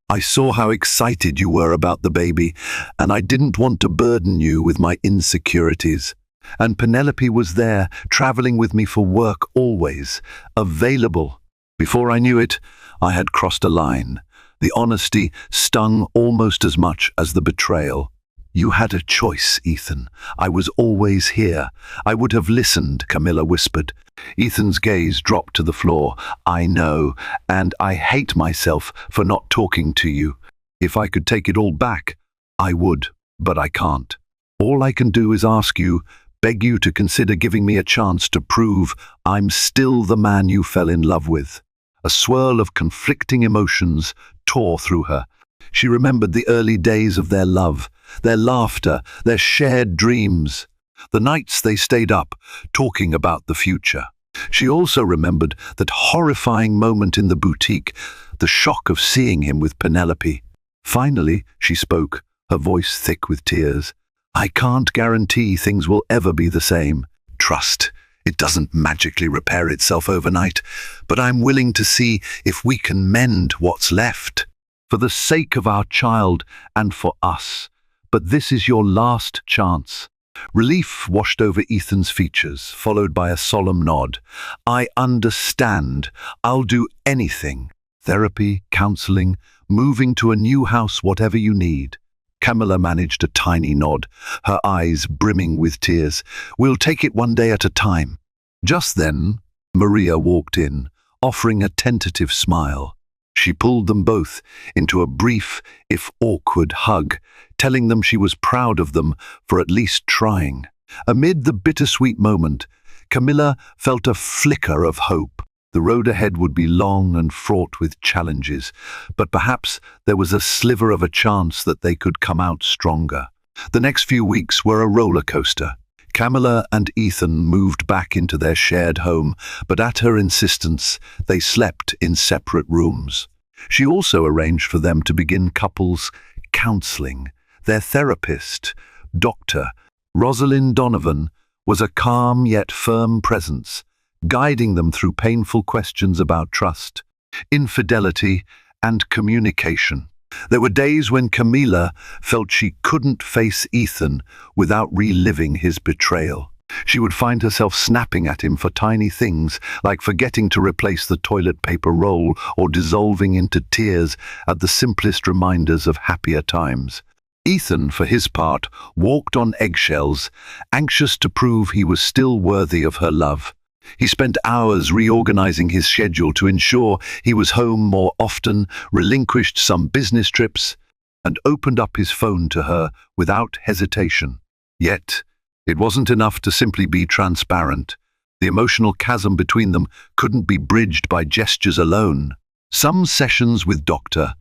I saw how excited you were about the baby, and I didn't want to burden you with my insecurities. And Penelope was there, traveling with me for work always, available. Before I knew it, I had crossed a line. The honesty stung almost as much as the betrayal. You had a choice, Ethan. I was always here. I would have listened, Camilla whispered. Ethan's gaze dropped to the floor. I know, and I hate myself for not talking to you. If I could take it all back, I would, but I can't. All I can do is ask you, beg you to consider giving me a chance to prove I'm still the man you fell in love with. A swirl of conflicting emotions tore through her. She remembered the early days of their love, their laughter, their shared dreams, the nights they stayed up, talking about the future. She also remembered that horrifying moment in the boutique, the shock of seeing him with Penelope. Finally, she spoke, her voice thick with tears. I can't guarantee things will ever be the same. Trust, It doesn't magically repair itself overnight, but I'm willing to see if we can mend what's left. For the sake of our child and for us. But this is your last chance." Relief washed over Ethan's features, followed by a solemn nod. "I understand. I'll do anything. Therapy, counseling, moving to a new house, whatever you need." Camilla managed a tiny nod, her eyes brimming with tears. "We'll take it one day at a time." Just then, Maria walked in, offering a tentative smile. She pulled them both into a brief, if awkward, hug, telling them she was proud of them for at least trying. Amid the bittersweet moment, Camilla felt a flicker of hope. The road ahead would be long and fraught with challenges, but perhaps there was a sliver of a chance that they could come out stronger. The next few weeks were a roller coaster. Camilla and Ethan moved back into their shared home, but at her insistence, they slept in separate rooms. She also arranged for them to begin couples counseling. Their therapist, Dr. Rosalind Donovan, was a calm yet firm presence, guiding them through painful questions about trust, infidelity, and communication. There were days when Camilla felt she couldn't face Ethan without reliving his betrayal. She would find herself snapping at him for tiny things, like forgetting to replace the toilet paper roll or dissolving into tears at the simplest reminders of happier times. Ethan, for his part, walked on eggshells, anxious to prove he was still worthy of her love. He spent hours reorganizing his schedule to ensure he was home more often, relinquished some business trips, and opened up his phone to her without hesitation. Yet, it wasn't enough to simply be transparent. The emotional chasm between them couldn't be bridged by gestures alone. Some sessions with Dr.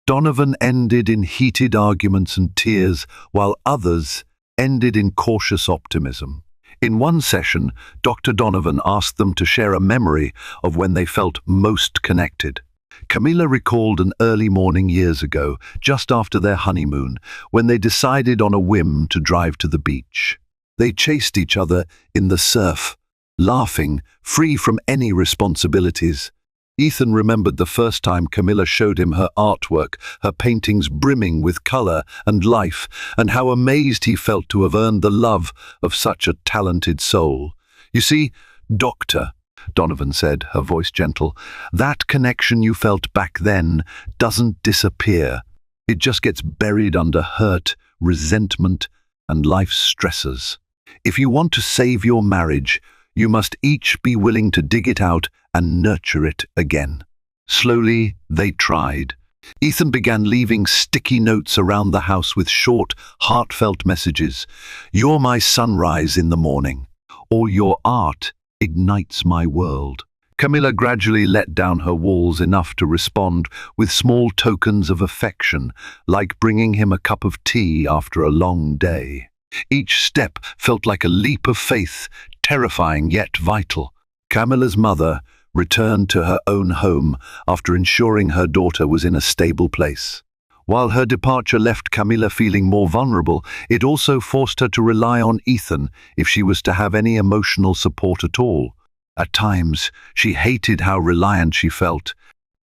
Donovan ended in heated arguments and tears, while others ended in cautious optimism. In one session, Dr. Donovan asked them to share a memory of when they felt most connected. Camilla recalled an early morning years ago, just after their honeymoon, when they decided on a whim to drive to the beach. They chased each other in the surf, laughing, free from any responsibilities. Ethan remembered the first time Camilla showed him her artwork, her paintings brimming with color and life, and how amazed he felt to have earned the love of such a talented soul. "You see, Doctor," Donovan said, her voice gentle, "that connection you felt back then doesn't disappear. It just gets buried under hurt, resentment, and life's stresses. If you want to save your marriage, you must each be willing to dig it out and nurture it again." Slowly, they tried. Ethan began leaving sticky notes around the house with short, heartfelt messages. "You're my sunrise in the morning," or "Your art ignites my world." Camilla gradually let down her walls enough to respond with small tokens of affection, like bringing him a cup of tea after a long day. Each step felt like a leap of faith, terrifying yet vital. Camilla's mother returned to her own home after ensuring her daughter was in a stable place. While her departure left Camilla feeling more vulnerable, it also forced her to rely on Ethan if she was to have any emotional support at all. At times, she hated how reliant she felt.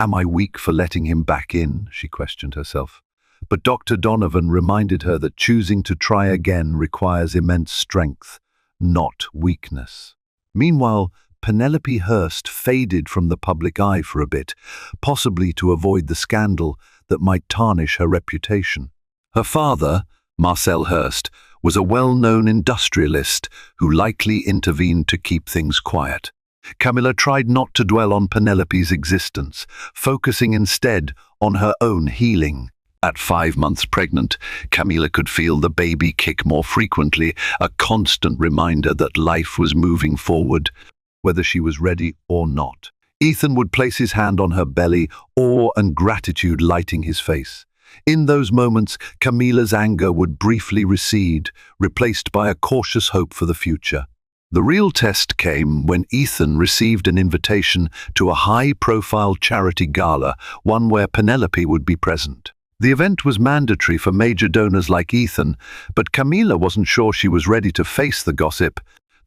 "Am I weak for letting him back in?" she questioned herself. But Dr. Donovan reminded her that choosing to try again requires immense strength, not weakness. Meanwhile, Penelope Hurst faded from the public eye for a bit, possibly to avoid the scandal that might tarnish her reputation. Her father, Marcel Hurst, was a well-known industrialist who likely intervened to keep things quiet. Camilla tried not to dwell on Penelope's existence, focusing instead on her own healing. At 5 months pregnant, Camilla could feel the baby kick more frequently, a constant reminder that life was moving forward, whether she was ready or not. Ethan would place his hand on her belly, awe and gratitude lighting his face. In those moments, Camilla's anger would briefly recede, replaced by a cautious hope for the future. The real test came when Ethan received an invitation to a high-profile charity gala, one where Penelope would be present. The event was mandatory for major donors like Ethan, but Camilla wasn't sure she was ready to face the gossip.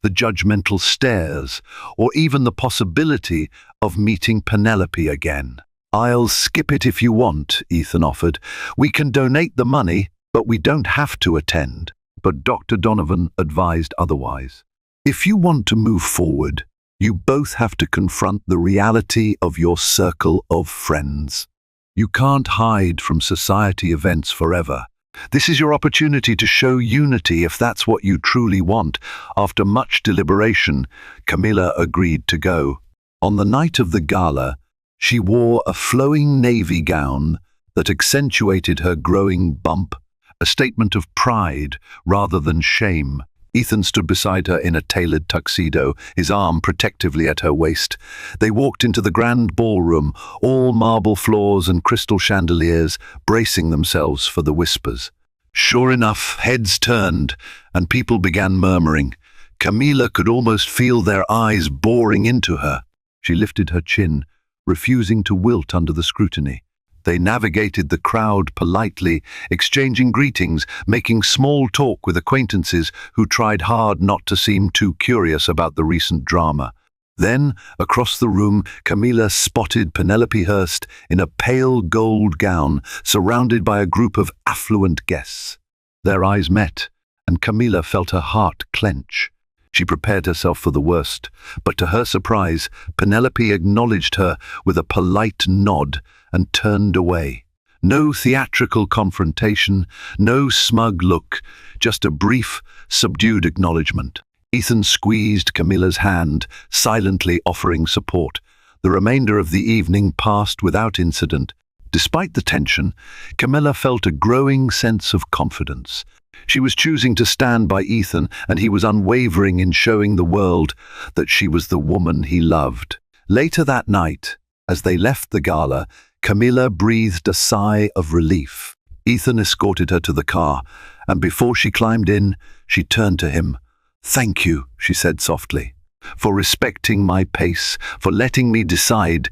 the judgmental stares, or even the possibility of meeting Penelope again. "I'll skip it if you want," Ethan offered. "We can donate the money, but we don't have to attend." But Dr. Donovan advised otherwise. "If you want to move forward, you both have to confront the reality of your circle of friends. You can't hide from society events forever. This is your opportunity to show unity if that's what you truly want." After much deliberation, Camilla agreed to go. On the night of the gala, she wore a flowing navy gown that accentuated her growing bump, a statement of pride rather than shame. Ethan stood beside her in a tailored tuxedo, his arm protectively at her waist. They walked into the grand ballroom, all marble floors and crystal chandeliers, bracing themselves for the whispers. Sure enough, heads turned, and people began murmuring. Camilla could almost feel their eyes boring into her. She lifted her chin, refusing to wilt under the scrutiny. They navigated the crowd politely, exchanging greetings, making small talk with acquaintances who tried hard not to seem too curious about the recent drama. Then, across the room, Camilla spotted Penelope Hurst in a pale gold gown, surrounded by a group of affluent guests. Their eyes met, and Camilla felt her heart clench. She prepared herself for the worst, but to her surprise, Penelope acknowledged her with a polite nod and turned away. No theatrical confrontation, no smug look, just a brief, subdued acknowledgement. Ethan squeezed Camilla's hand, silently offering support. The remainder of the evening passed without incident. Despite the tension, Camilla felt a growing sense of confidence. She was choosing to stand by Ethan, and he was unwavering in showing the world that she was the woman he loved. Later that night, as they left the gala, Camilla breathed a sigh of relief. Ethan escorted her to the car, and before she climbed in, she turned to him. "Thank you," she said softly, "for respecting my pace, for letting me decide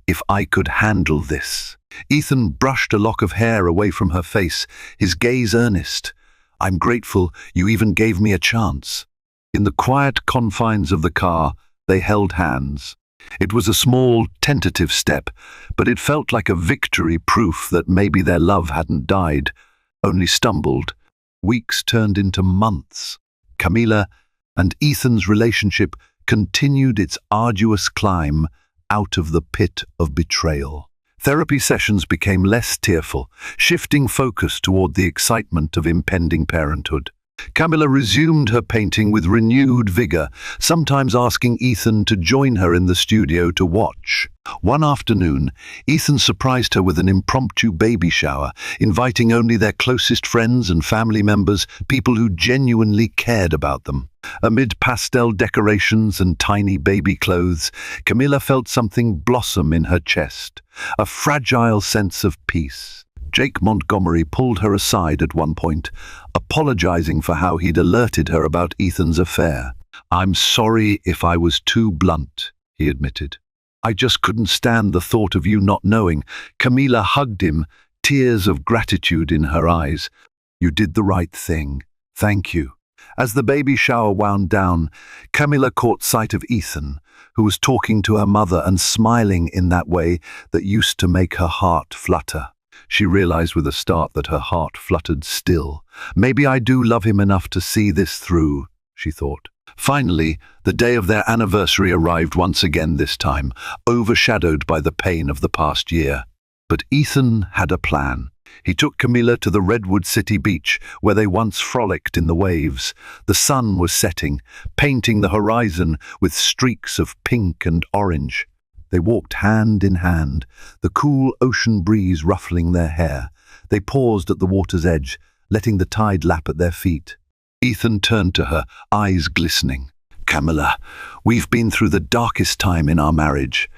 if I could handle this." Ethan brushed a lock of hair away from her face, his gaze earnest. "I'm grateful you even gave me a chance." In the quiet confines of the car, they held hands. It was a small, tentative step, but it felt like a victory, proof that maybe their love hadn't died, only stumbled. Weeks turned into months. Camilla and Ethan's relationship continued its arduous climb out of the pit of betrayal. Therapy sessions became less tearful, shifting focus toward the excitement of impending parenthood. Camilla resumed her painting with renewed vigor, sometimes asking Ethan to join her in the studio to watch. One afternoon, Ethan surprised her with an impromptu baby shower, inviting only their closest friends and family members, people who genuinely cared about them. Amid pastel decorations and tiny baby clothes, Camilla felt something blossom in her chest, a fragile sense of peace. Jake Montgomery pulled her aside at one point, apologizing for how he'd alerted her about Ethan's affair. "I'm sorry if I was too blunt," he admitted. "I just couldn't stand the thought of you not knowing." Camilla hugged him, tears of gratitude in her eyes. "You did the right thing. Thank you." As the baby shower wound down, Camilla caught sight of Ethan, who was talking to her mother and smiling in that way that used to make her heart flutter. She realized with a start that her heart fluttered still. "Maybe I do love him enough to see this through," she thought. Finally, the day of their anniversary arrived once again this time, overshadowed by the pain of the past year. But Ethan had a plan. He took Camilla to the Redwood City beach, where they once frolicked in the waves. The sun was setting, painting the horizon with streaks of pink and orange. They walked hand in hand, the cool ocean breeze ruffling their hair. They paused at the water's edge, letting the tide lap at their feet. Ethan turned to her, eyes glistening. "Camilla, we've been through the darkest time in our marriage.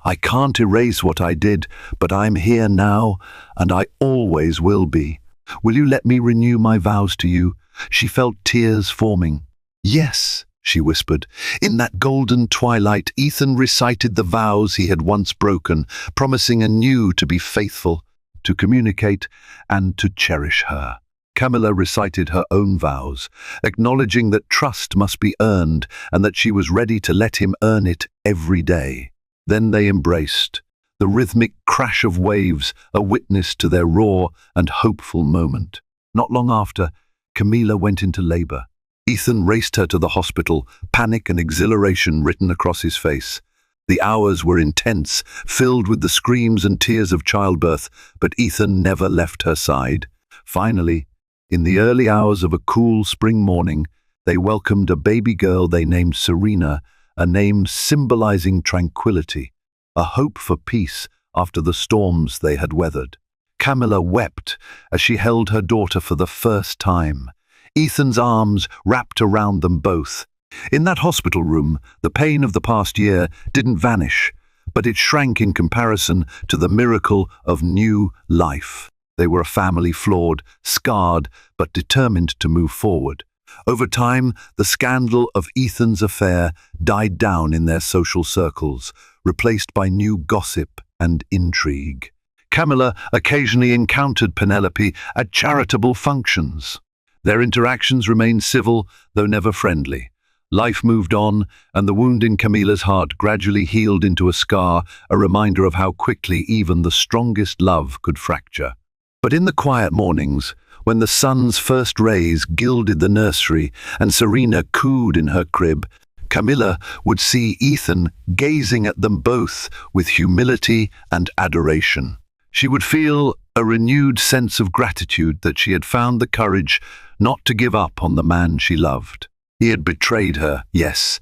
I can't erase what I did, but I'm here now, and I always will be. Will you let me renew my vows to you?" She felt tears forming. "Yes," she whispered. In that golden twilight, Ethan recited the vows he had once broken, promising anew to be faithful, to communicate, and to cherish her. Camilla recited her own vows, acknowledging that trust must be earned and that she was ready to let him earn it every day. Then they embraced, the rhythmic crash of waves a witness to their raw and hopeful moment. Not long after, Camilla went into labor. Ethan raced her to the hospital, panic and exhilaration written across his face. The hours were intense, filled with the screams and tears of childbirth, but Ethan never left her side. Finally, in the early hours of a cool spring morning, they welcomed a baby girl they named Serena, a name symbolizing tranquility, a hope for peace after the storms they had weathered. Camilla wept as she held her daughter for the first time. Ethan's arms wrapped around them both. In that hospital room, the pain of the past year didn't vanish, but it shrank in comparison to the miracle of new life. They were a family flawed, scarred, but determined to move forward. Over time, the scandal of Ethan's affair died down in their social circles, replaced by new gossip and intrigue. Camilla occasionally encountered Penelope at charitable functions. Their interactions remained civil, though never friendly. Life moved on, and the wound in Camilla's heart gradually healed into a scar, a reminder of how quickly even the strongest love could fracture. But in the quiet mornings, when the sun's first rays gilded the nursery and Serena cooed in her crib, Camilla would see Ethan gazing at them both with humility and adoration. She would feel a renewed sense of gratitude that she had found the courage not to give up on the man she loved. He had betrayed her, yes,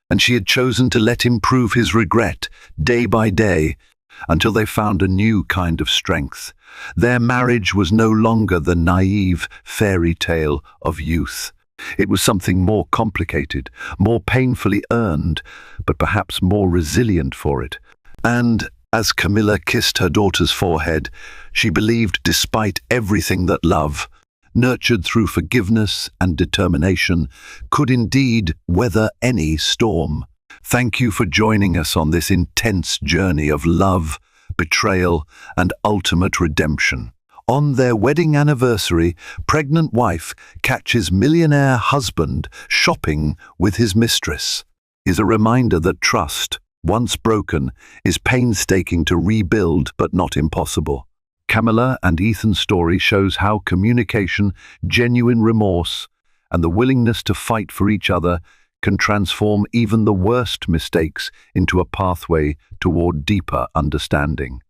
and she had chosen to let him prove his regret day by day until they found a new kind of strength. Their marriage was no longer the naive fairy tale of youth. It was something more complicated, more painfully earned, but perhaps more resilient for it. And as Camilla kissed her daughter's forehead, she believed despite everything that love, nurtured through forgiveness and determination, could indeed weather any storm. Thank you for joining us on this intense journey of love, betrayal, and ultimate redemption. On their wedding anniversary, pregnant wife catches millionaire husband shopping with his mistress. Is a reminder that trust, once broken, is painstaking to rebuild but not impossible. Camilla and Ethan's story shows how communication, genuine remorse, and the willingness to fight for each other can transform even the worst mistakes into a pathway toward deeper understanding.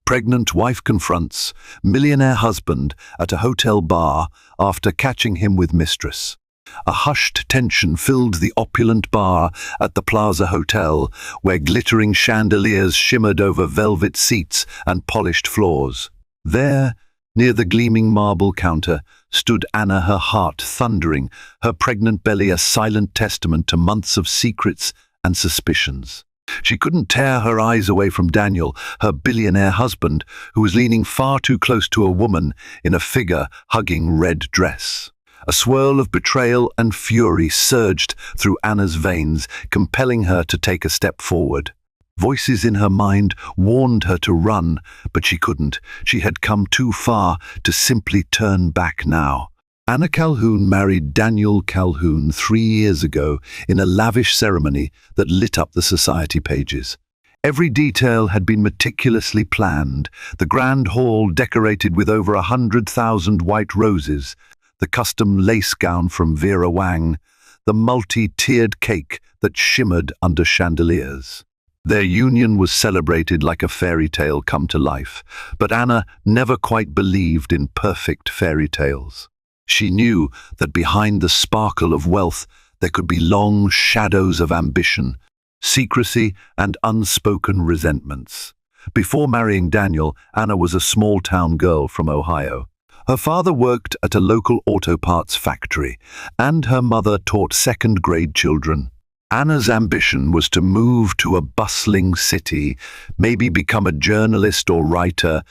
Pregnant wife confronts millionaire husband at a hotel bar after catching him with mistress. A hushed tension filled the opulent bar at the Plaza Hotel, where glittering chandeliers shimmered over velvet seats and polished floors. There, near the gleaming marble counter, stood Anna, her heart thundering, her pregnant belly a silent testament to months of secrets and suspicions. She couldn't tear her eyes away from Daniel, her billionaire husband, who was leaning far too close to a woman in a figure-hugging red dress. A swirl of betrayal and fury surged through Anna's veins, compelling her to take a step forward. Voices in her mind warned her to run, but she couldn't. She had come too far to simply turn back now. Anna Calhoun married Daniel Calhoun 3 years ago in a lavish ceremony that lit up the society pages. Every detail had been meticulously planned, the grand hall decorated with over 100,000 white roses, the custom lace gown from Vera Wang, the multi-tiered cake that shimmered under chandeliers. Their union was celebrated like a fairy tale come to life, but Anna never quite believed in perfect fairy tales. She knew that behind the sparkle of wealth there could be long shadows of ambition, secrecy, and unspoken resentments. Before marrying Daniel, Anna was a small-town girl from Ohio. Her father worked at a local auto parts factory, and her mother taught second-grade children. Anna's ambition was to move to a bustling city, maybe become a journalist or writer,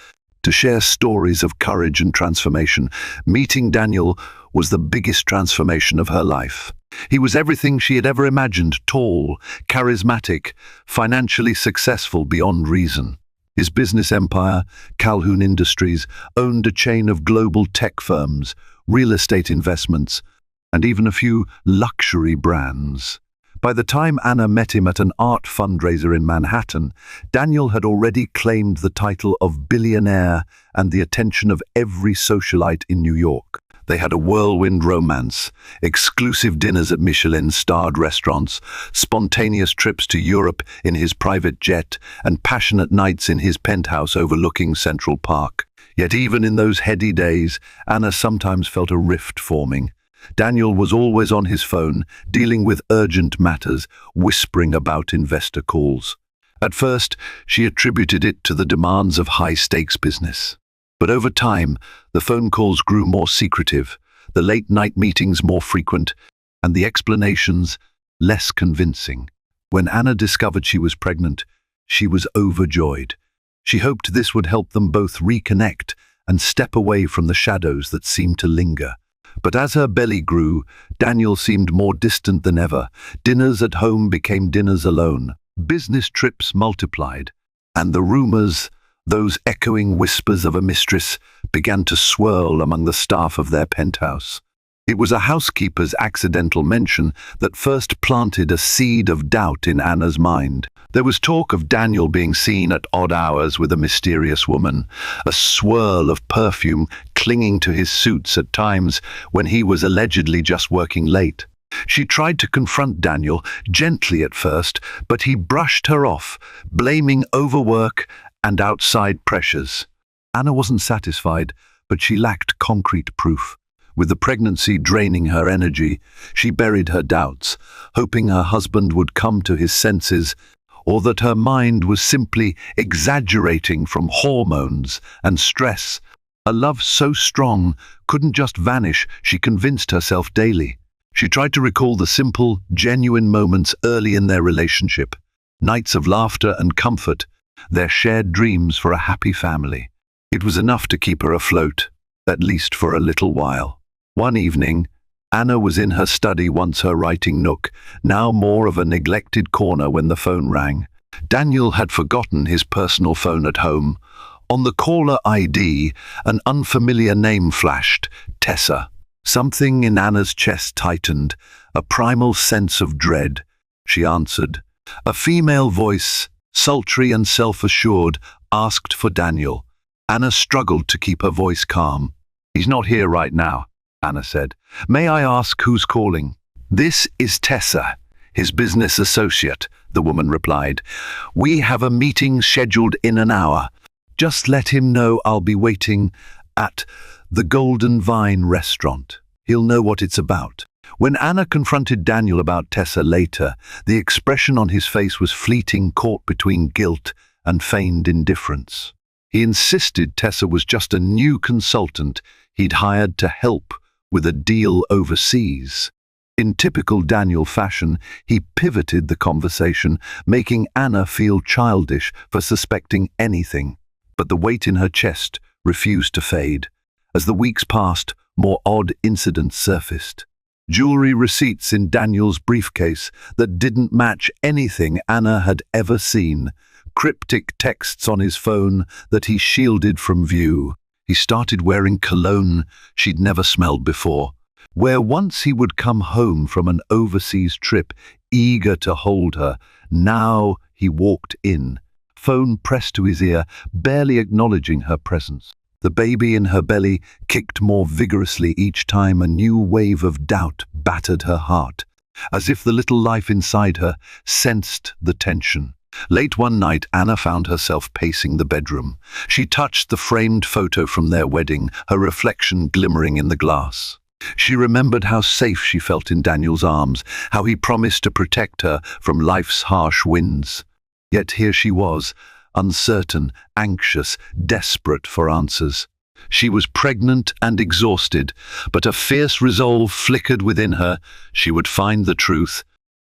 to share stories of courage and transformation. Meeting Daniel was the biggest transformation of her life. He was everything she had ever imagined: tall, charismatic, financially successful beyond reason. His business empire, Calhoun Industries, owned a chain of global tech firms, real estate investments, and even a few luxury brands. By the time Anna met him at an art fundraiser in Manhattan, Daniel had already claimed the title of billionaire and the attention of every socialite in New York. They had a whirlwind romance, exclusive dinners at Michelin-starred restaurants, spontaneous trips to Europe in his private jet, and passionate nights in his penthouse overlooking Central Park. Yet even in those heady days, Anna sometimes felt a rift forming. Daniel was always on his phone, dealing with urgent matters, whispering about investor calls. At first, she attributed it to the demands of high-stakes business. But over time, the phone calls grew more secretive, the late-night meetings more frequent, and the explanations less convincing. When Anna discovered she was pregnant, she was overjoyed. She hoped this would help them both reconnect and step away from the shadows that seemed to linger. But as her belly grew, Daniel seemed more distant than ever. Dinners at home became dinners alone. Business trips multiplied, and the rumors, those echoing whispers of a mistress, began to swirl among the staff of their penthouse. It was a housekeeper's accidental mention that first planted a seed of doubt in Anna's mind. There was talk of Daniel being seen at odd hours with a mysterious woman, a swirl of perfume clinging to his suits at times when he was allegedly just working late. She tried to confront Daniel, gently at first, but he brushed her off, blaming overwork and outside pressures. Anna wasn't satisfied, but she lacked concrete proof. With the pregnancy draining her energy, she buried her doubts, hoping her husband would come to his senses, or that her mind was simply exaggerating from hormones and stress. A love so strong couldn't just vanish, she convinced herself daily. She tried to recall the simple, genuine moments early in their relationship, nights of laughter and comfort, their shared dreams for a happy family. It was enough to keep her afloat, at least for a little while. One evening, Anna was in her study, once her writing nook, now more of a neglected corner, when the phone rang. Daniel had forgotten his personal phone at home. On the caller ID, an unfamiliar name flashed, Tessa. Something in Anna's chest tightened, a primal sense of dread. She answered. A female voice, sultry and self-assured, asked for Daniel. Anna struggled to keep her voice calm. "He's not here right now," Anna said. "May I ask who's calling?" "This is Tessa, his business associate," the woman replied. "We have a meeting scheduled in an hour. Just let him know I'll be waiting at the Golden Vine restaurant. He'll know what it's about." When Anna confronted Daniel about Tessa later, the expression on his face was fleeting, caught between guilt and feigned indifference. He insisted Tessa was just a new consultant he'd hired to help with a deal overseas. In typical Daniel fashion, he pivoted the conversation, making Anna feel childish for suspecting anything. But the weight in her chest refused to fade. As the weeks passed, more odd incidents surfaced. Jewelry receipts in Daniel's briefcase that didn't match anything Anna had ever seen. Cryptic texts on his phone that he shielded from view. He started wearing cologne she'd never smelled before. Where once he would come home from an overseas trip, eager to hold her, now he walked in, phone pressed to his ear, barely acknowledging her presence. The baby in her belly kicked more vigorously each time a new wave of doubt battered her heart, as if the little life inside her sensed the tension. Late one night, Anna found herself pacing the bedroom. She touched the framed photo from their wedding, her reflection glimmering in the glass. She remembered how safe she felt in Daniel's arms, how he promised to protect her from life's harsh winds. Yet here she was, uncertain, anxious, desperate for answers. She was pregnant and exhausted, but a fierce resolve flickered within her. She would find the truth,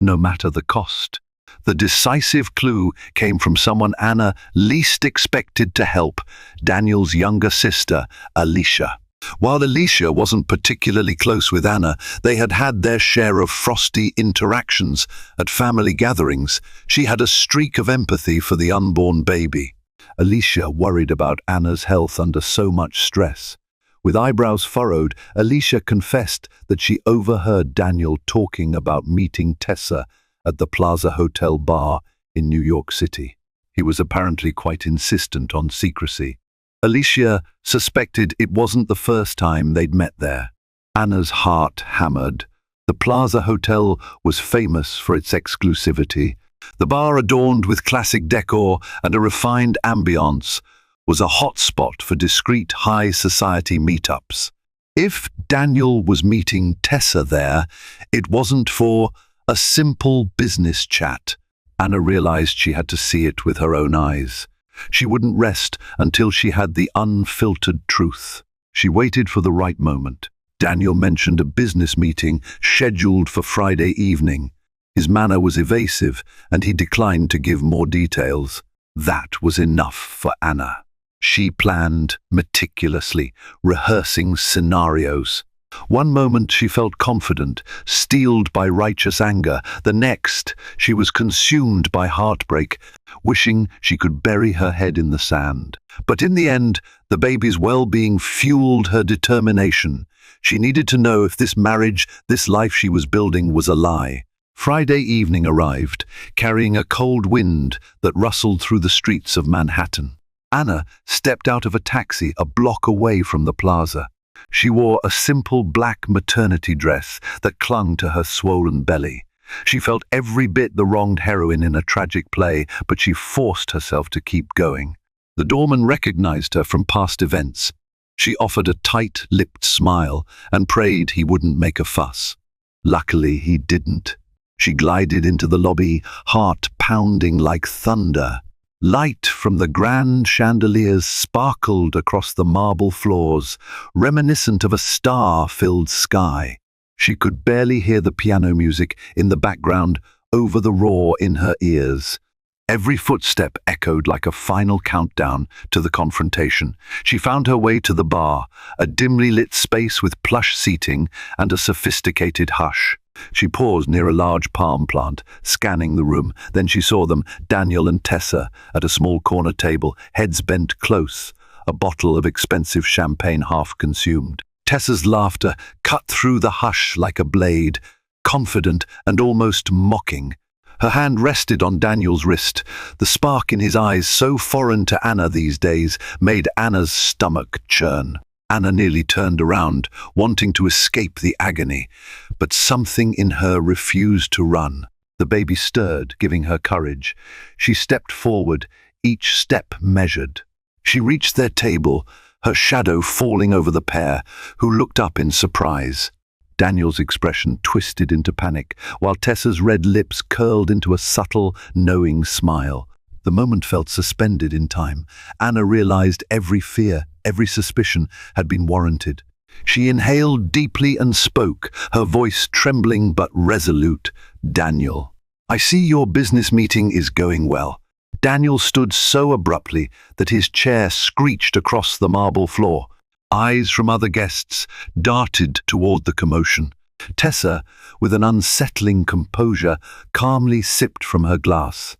no matter the cost. The decisive clue came from someone Anna least expected to help, Daniel's younger sister, Alicia. While Alicia wasn't particularly close with Anna, they had had their share of frosty interactions at family gatherings. She had a streak of empathy for the unborn baby. Alicia worried about Anna's health under so much stress. With eyebrows furrowed, Alicia confessed that she overheard Daniel talking about meeting Tessa at the Plaza Hotel bar in New York City. He was apparently quite insistent on secrecy. Alicia suspected it wasn't the first time they'd met there. Anna's heart hammered. The Plaza Hotel was famous for its exclusivity. The bar, adorned with classic decor and a refined ambience, was a hotspot for discreet high society meetups. If Daniel was meeting Tessa there, it wasn't for a simple business chat. Anna realized she had to see it with her own eyes. She wouldn't rest until she had the unfiltered truth. She waited for the right moment. Daniel mentioned a business meeting scheduled for Friday evening. His manner was evasive, and he declined to give more details. That was enough for Anna. She planned meticulously, rehearsing scenarios. One moment she felt confident, steeled by righteous anger. The next, she was consumed by heartbreak, wishing she could bury her head in the sand. But in the end, the baby's well-being fueled her determination. She needed to know if this marriage, this life she was building, was a lie. Friday evening arrived, carrying a cold wind that rustled through the streets of Manhattan. Anna stepped out of a taxi a block away from the plaza. She wore a simple black maternity dress that clung to her swollen belly. She felt every bit the wronged heroine in a tragic play, but she forced herself to keep going. The doorman recognized her from past events. She offered a tight-lipped smile and prayed he wouldn't make a fuss. Luckily, he didn't. She glided into the lobby, heart pounding like thunder. Light from the grand chandeliers sparkled across the marble floors, reminiscent of a star-filled sky. She could barely hear the piano music in the background over the roar in her ears. Every footstep echoed like a final countdown to the confrontation. She found her way to the bar, a dimly lit space with plush seating and a sophisticated hush. She paused near a large palm plant, scanning the room. Then she saw them, Daniel and Tessa, at a small corner table, heads bent close, a bottle of expensive champagne half consumed. Tessa's laughter cut through the hush like a blade, confident and almost mocking. Her hand rested on Daniel's wrist. The spark in his eyes, so foreign to Anna these days, made Anna's stomach churn. Anna nearly turned around, wanting to escape the agony, but something in her refused to run. The baby stirred, giving her courage. She stepped forward, each step measured. She reached their table, her shadow falling over the pair, who looked up in surprise. Daniel's expression twisted into panic, while Tessa's red lips curled into a subtle, knowing smile. The moment felt suspended in time. Anna realized every fear, every suspicion had been warranted. She inhaled deeply and spoke, her voice trembling but resolute. "Daniel, I see your business meeting is going well." Daniel stood so abruptly that his chair screeched across the marble floor. Eyes from other guests darted toward the commotion. Tessa, with an unsettling composure, calmly sipped from her glass.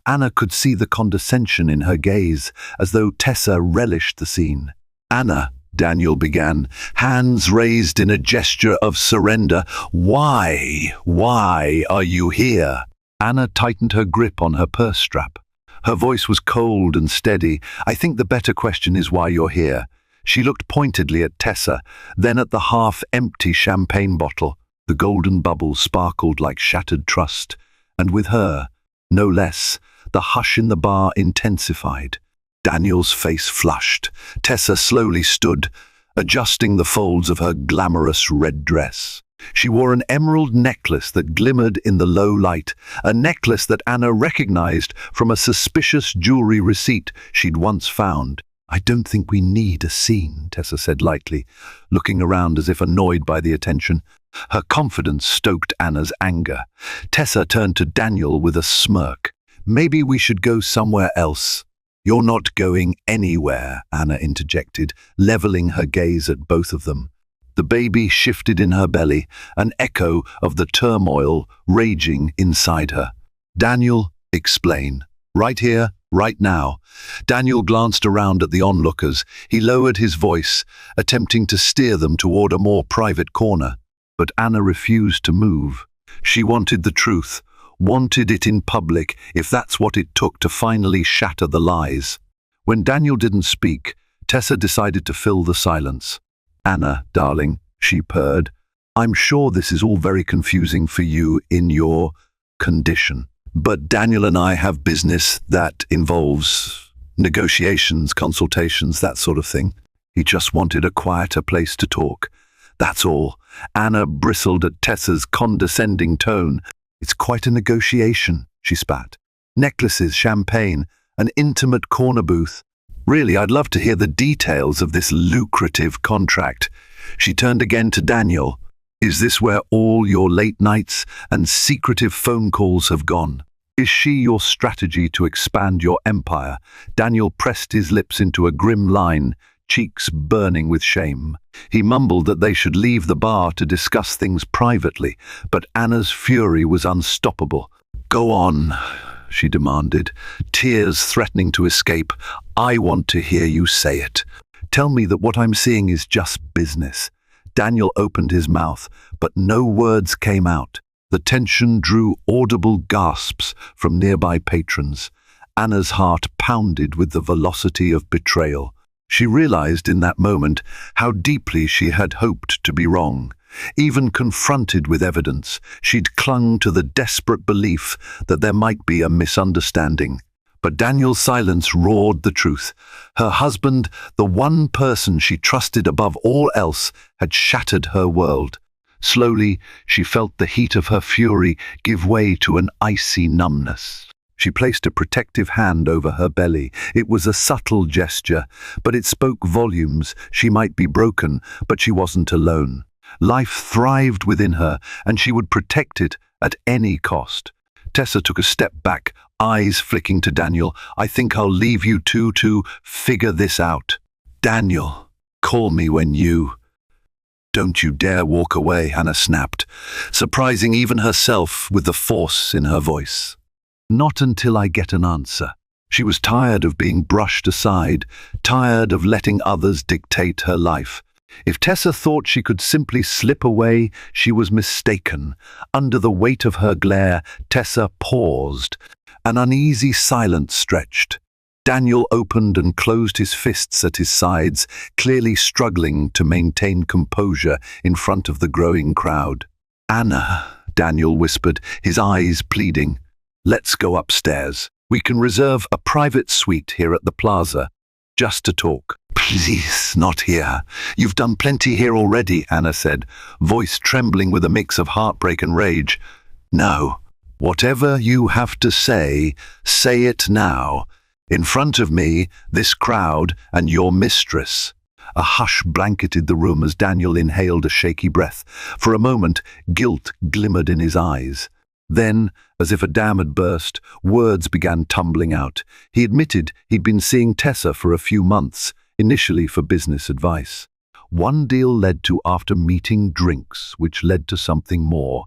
Anna could see the condescension in her gaze, as though Tessa relished the scene. "Anna," Daniel began, hands raised in a gesture of surrender. Why are you here?" Anna tightened her grip on her purse strap. Her voice was cold and steady. "I think the better question is why you're here." She looked pointedly at Tessa, then at the half-empty champagne bottle. The golden bubbles sparkled like shattered trust, and with her, no less, the hush in the bar intensified. Daniel's face flushed. Tessa slowly stood, adjusting the folds of her glamorous red dress. She wore an emerald necklace that glimmered in the low light, a necklace that Anna recognized from a suspicious jewelry receipt she'd once found. "I don't think we need a scene," Tessa said lightly, looking around as if annoyed by the attention. Her confidence stoked Anna's anger. Tessa turned to Daniel with a smirk. "Maybe we should go somewhere else." "You're not going anywhere," Anna interjected, leveling her gaze at both of them. The baby shifted in her belly, an echo of the turmoil raging inside her. "Daniel, explain." "Right here," Right now. Daniel glanced around at the onlookers. He lowered his voice, attempting to steer them toward a more private corner. But Anna refused to move. She wanted the truth, wanted it in public, if that's what it took to finally shatter the lies. When Daniel didn't speak, Tessa decided to fill the silence. "Anna, darling," she purred, "I'm sure this is all very confusing for you in your condition. But Daniel and I have business that involves negotiations, consultations, that sort of thing. He just wanted a quieter place to talk. That's all." Anna bristled at Tessa's condescending tone. "It's quite a negotiation," she spat. "Necklaces, champagne, an intimate corner booth. Really, I'd love to hear the details of this lucrative contract." She turned again to Daniel. "Is this where all your late nights and secretive phone calls have gone? Is she your strategy to expand your empire?" Daniel pressed his lips into a grim line, cheeks burning with shame. He mumbled that they should leave the bar to discuss things privately, but Anna's fury was unstoppable. "Go on," she demanded, tears threatening to escape. "I want to hear you say it. Tell me that what I'm seeing is just business." Daniel opened his mouth, but no words came out. The tension drew audible gasps from nearby patrons. Anna's heart pounded with the velocity of betrayal. She realized in that moment how deeply she had hoped to be wrong. Even confronted with evidence, she'd clung to the desperate belief that there might be a misunderstanding. But Daniel's silence roared the truth. Her husband, the one person she trusted above all else, had shattered her world. Slowly, she felt the heat of her fury give way to an icy numbness. She placed a protective hand over her belly. It was a subtle gesture, but it spoke volumes. She might be broken, but she wasn't alone. Life thrived within her, and she would protect it at any cost. Tessa took a step back, eyes flicking to Daniel. "I think I'll leave you two to figure this out." "Daniel, call me when you—" "Don't you dare walk away," Anna snapped, surprising even herself with the force in her voice. "Not until I get an answer." She was tired of being brushed aside, tired of letting others dictate her life. If Tessa thought she could simply slip away, she was mistaken. Under the weight of her glare, Tessa paused. An uneasy silence stretched. Daniel opened and closed his fists at his sides, clearly struggling to maintain composure in front of the growing crowd. "Anna," Daniel whispered, his eyes pleading, "let's go upstairs. We can reserve a private suite here at the plaza, just to talk." "Please, not here. You've done plenty here already," Anna said, voice trembling with a mix of heartbreak and rage. "No. Whatever you have to say it now. In front of me, this crowd, and your mistress." A hush blanketed the room as Daniel inhaled a shaky breath. For a moment, guilt glimmered in his eyes. Then, as if a dam had burst, words began tumbling out. He admitted he'd been seeing Tessa for a few months, initially for business advice. One deal led to after-meeting drinks, which led to something more.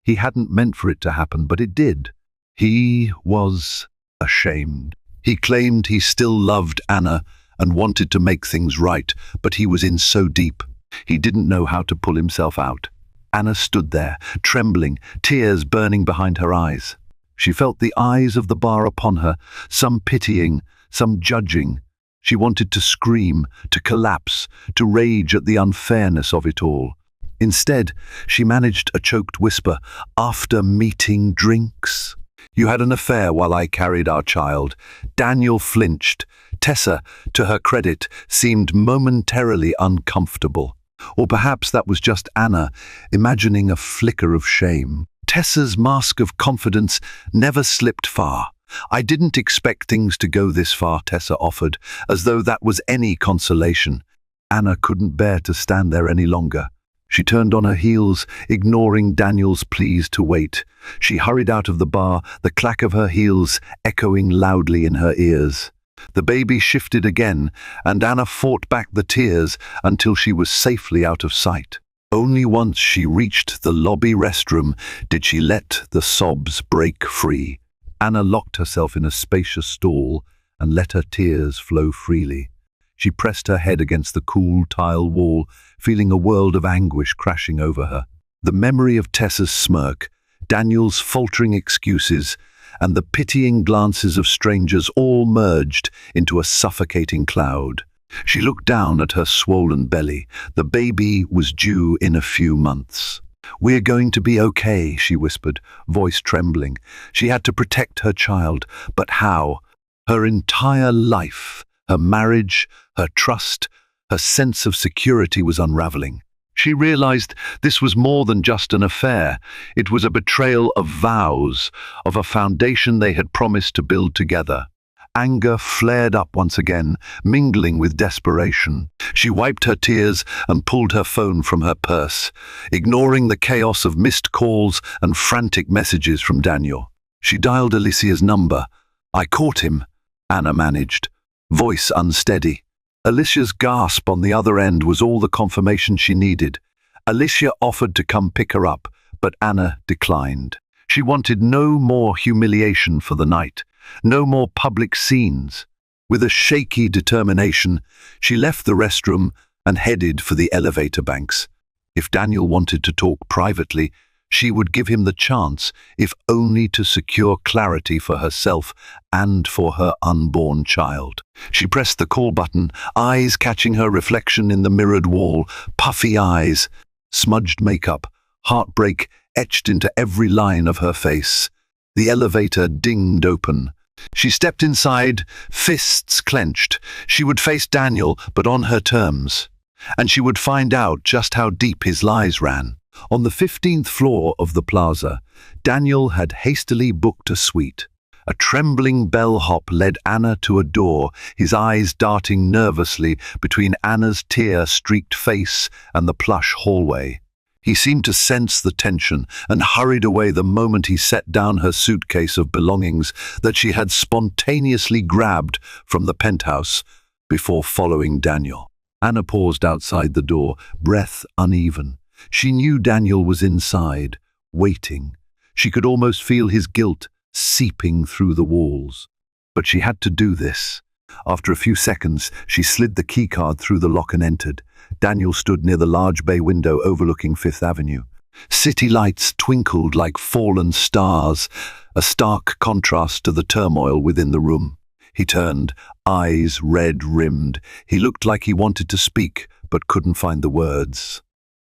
He hadn't meant for it to happen, but it did. He was ashamed. He claimed he still loved Anna and wanted to make things right, but he was in so deep, he didn't know how to pull himself out. Anna stood there, trembling, tears burning behind her eyes. She felt the eyes of the bar upon her, some pitying, some judging. She wanted to scream, to collapse, to rage at the unfairness of it all. Instead, she managed a choked whisper, "After meeting drinks? You had an affair while I carried our child." Daniel flinched. Tessa, to her credit, seemed momentarily uncomfortable. Or perhaps that was just Anna, imagining a flicker of shame. Tessa's mask of confidence never slipped far. "I didn't expect things to go this far," Tessa offered, as though that was any consolation. Anna couldn't bear to stand there any longer. She turned on her heels, ignoring Daniel's pleas to wait. She hurried out of the bar, the clack of her heels echoing loudly in her ears. The baby shifted again, and Anna fought back the tears until she was safely out of sight. Only once she reached the lobby restroom did she let the sobs break free. Anna locked herself in a spacious stall and let her tears flow freely. She pressed her head against the cool tile wall, feeling a world of anguish crashing over her. The memory of Tessa's smirk, Daniel's faltering excuses, and the pitying glances of strangers all merged into a suffocating cloud. She looked down at her swollen belly. The baby was due in a few months. "We're going to be okay," she whispered, voice trembling. She had to protect her child, but how? Her entire life, her marriage, her trust, her sense of security was unraveling. She realized this was more than just an affair. It was a betrayal of vows, of a foundation they had promised to build together. Anger flared up once again, mingling with desperation. She wiped her tears and pulled her phone from her purse, ignoring the chaos of missed calls and frantic messages from Daniel. She dialed Alicia's number. "I caught him," Anna managed, voice unsteady. Alicia's gasp on the other end was all the confirmation she needed. Alicia offered to come pick her up, but Anna declined. She wanted no more humiliation for the night. No more public scenes. With a shaky determination, she left the restroom and headed for the elevator banks. If Daniel wanted to talk privately, she would give him the chance, if only to secure clarity for herself and for her unborn child. She pressed the call button, eyes catching her reflection in the mirrored wall, puffy eyes, smudged makeup, heartbreak etched into every line of her face. The elevator dinged open. She stepped inside, fists clenched. She would face Daniel, but on her terms. And she would find out just how deep his lies ran. On the 15th floor of the plaza, Daniel had hastily booked a suite. A trembling bellhop led Anna to a door, his eyes darting nervously between Anna's tear-streaked face and the plush hallway. He seemed to sense the tension and hurried away the moment he set down her suitcase of belongings that she had spontaneously grabbed from the penthouse before following Daniel. Anna paused outside the door, breath uneven. She knew Daniel was inside, waiting. She could almost feel his guilt seeping through the walls. But she had to do this. After a few seconds, she slid the keycard through the lock and entered. Daniel stood near the large bay window overlooking Fifth Avenue. City lights twinkled like fallen stars, a stark contrast to the turmoil within the room. He turned, eyes red-rimmed. He looked like he wanted to speak, but couldn't find the words.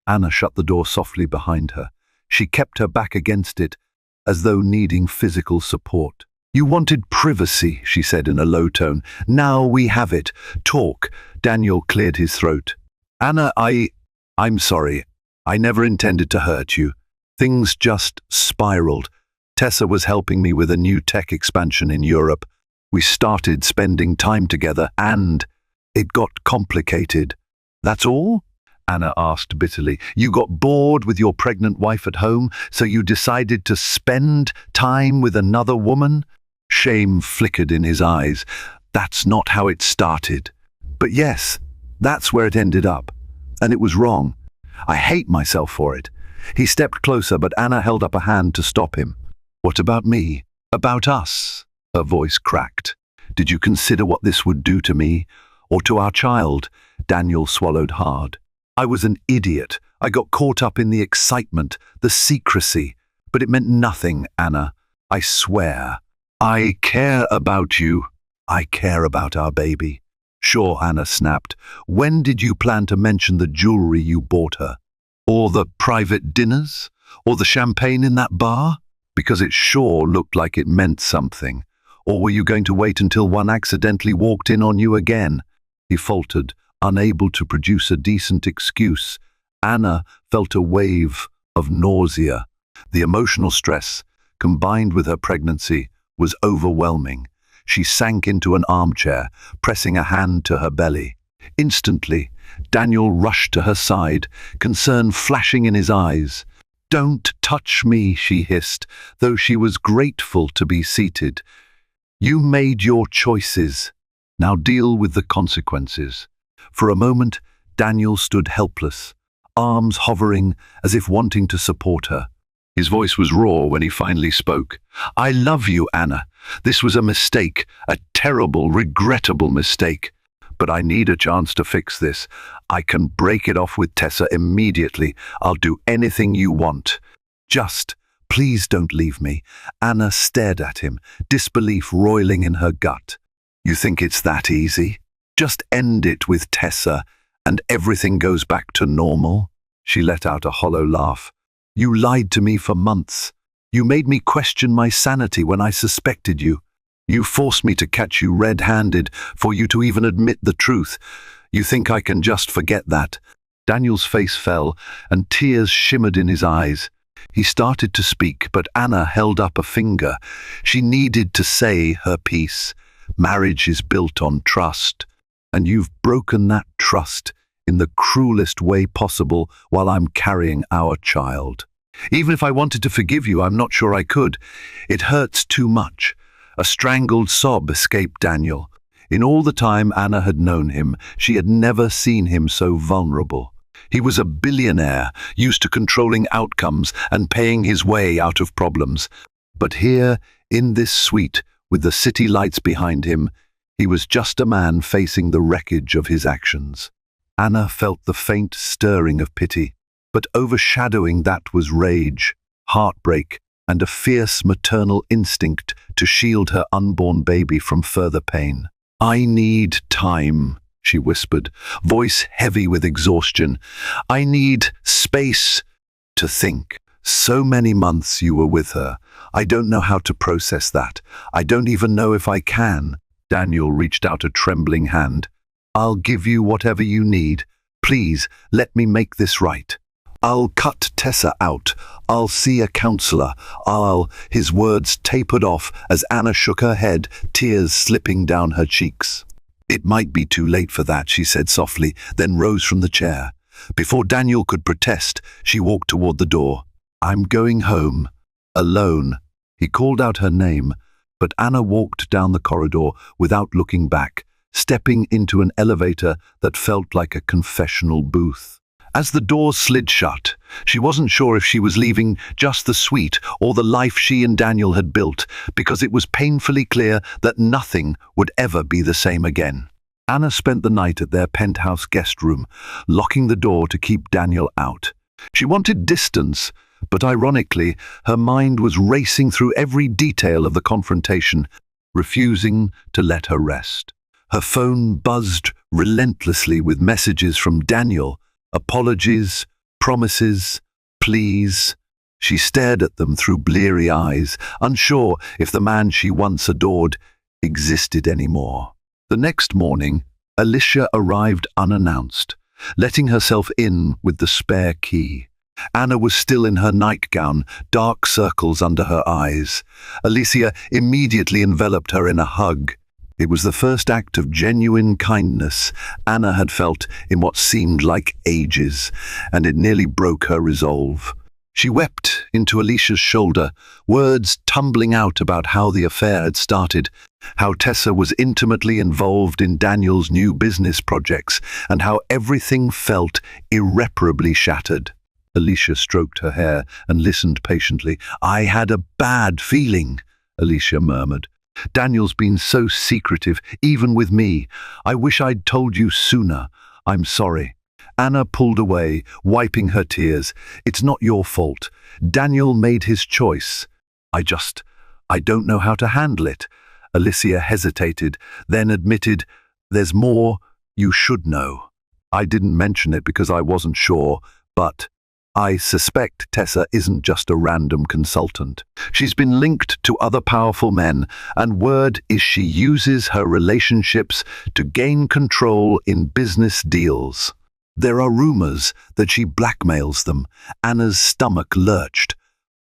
Anna shut the door softly behind her. She kept her back against it, as though needing physical support. "You wanted privacy," she said in a low tone. "Now we have it. Talk." Daniel cleared his throat. "Anna, I'm sorry. I never intended to hurt you. Things just spiraled. Tessa was helping me with a new tech expansion in Europe. We started spending time together, and it got complicated." "That's all?" Anna asked bitterly. "You got bored with your pregnant wife at home, so you decided to spend time with another woman?" Shame flickered in his eyes. "That's not how it started. But yes, that's where it ended up. And it was wrong. I hate myself for it." He stepped closer, but Anna held up a hand to stop him. "What about me? About us?" Her voice cracked. "Did you consider what this would do to me? Or to our child?" Daniel swallowed hard. "I was an idiot. I got caught up in the excitement, the secrecy. But it meant nothing, Anna. I swear. I care about you. I care about our baby." "Sure," Anna snapped. "When did you plan to mention the jewelry you bought her? Or the private dinners? Or the champagne in that bar? Because it sure looked like it meant something. Or were you going to wait until one accidentally walked in on you again?" He faltered, unable to produce a decent excuse. Anna felt a wave of nausea. The emotional stress, combined with her pregnancy, was overwhelming. She sank into an armchair, pressing a hand to her belly. Instantly, Daniel rushed to her side, concern flashing in his eyes. "Don't touch me," she hissed, though she was grateful to be seated. "You made your choices. Now deal with the consequences." For a moment, Daniel stood helpless, arms hovering as if wanting to support her. His voice was raw when he finally spoke. "I love you, Anna. This was a mistake, a terrible, regrettable mistake. But I need a chance to fix this. I can break it off with Tessa immediately. I'll do anything you want. Just, please don't leave me." Anna stared at him, disbelief roiling in her gut. "You think it's that easy? Just end it with Tessa, and everything goes back to normal?" She let out a hollow laugh. "You lied to me for months. You made me question my sanity when I suspected you. You forced me to catch you red-handed for you to even admit the truth. You think I can just forget that?" Daniel's face fell, and tears shimmered in his eyes. He started to speak, but Anna held up a finger. She needed to say her piece. "Marriage is built on trust, and you've broken that trust in the cruelest way possible while I'm carrying our child. Even if I wanted to forgive you, I'm not sure I could. It hurts too much." A strangled sob escaped Daniel. In all the time Anna had known him, she had never seen him so vulnerable. He was a billionaire, used to controlling outcomes and paying his way out of problems. But here, in this suite, with the city lights behind him, he was just a man facing the wreckage of his actions. Anna felt the faint stirring of pity, but overshadowing that was rage, heartbreak, and a fierce maternal instinct to shield her unborn baby from further pain. "I need time," she whispered, voice heavy with exhaustion. "I need space to think. So many months you were with her. I don't know how to process that. I don't even know if I can." Daniel reached out a trembling hand. "I'll give you whatever you need. Please, let me make this right. I'll cut Tessa out. I'll see a counselor. His words tapered off as Anna shook her head, tears slipping down her cheeks. "It might be too late for that," she said softly, then rose from the chair. Before Daniel could protest, she walked toward the door. "I'm going home. Alone." He called out her name, but Anna walked down the corridor without looking back, stepping into an elevator that felt like a confessional booth. As the door slid shut, she wasn't sure if she was leaving just the suite or the life she and Daniel had built, because it was painfully clear that nothing would ever be the same again. Anna spent the night at their penthouse guest room, locking the door to keep Daniel out. She wanted distance, but ironically, her mind was racing through every detail of the confrontation, refusing to let her rest. Her phone buzzed relentlessly with messages from Daniel. Apologies, promises, pleas. She stared at them through bleary eyes, unsure if the man she once adored existed anymore. The next morning, Alicia arrived unannounced, letting herself in with the spare key. Anna was still in her nightgown, dark circles under her eyes. Alicia immediately enveloped her in a hug. It was the first act of genuine kindness Anna had felt in what seemed like ages, and it nearly broke her resolve. She wept into Alicia's shoulder, words tumbling out about how the affair had started, how Tessa was intimately involved in Daniel's new business projects, and how everything felt irreparably shattered. Alicia stroked her hair and listened patiently. "I had a bad feeling," Alicia murmured. "Daniel's been so secretive, even with me. I wish I'd told you sooner. I'm sorry." Anna pulled away, wiping her tears. "It's not your fault. Daniel made his choice. I don't know how to handle it." Alicia hesitated, then admitted, "There's more you should know. I didn't mention it because I wasn't sure, but I suspect Tessa isn't just a random consultant. She's been linked to other powerful men, and word is she uses her relationships to gain control in business deals. There are rumors that she blackmails them." Anna's stomach lurched.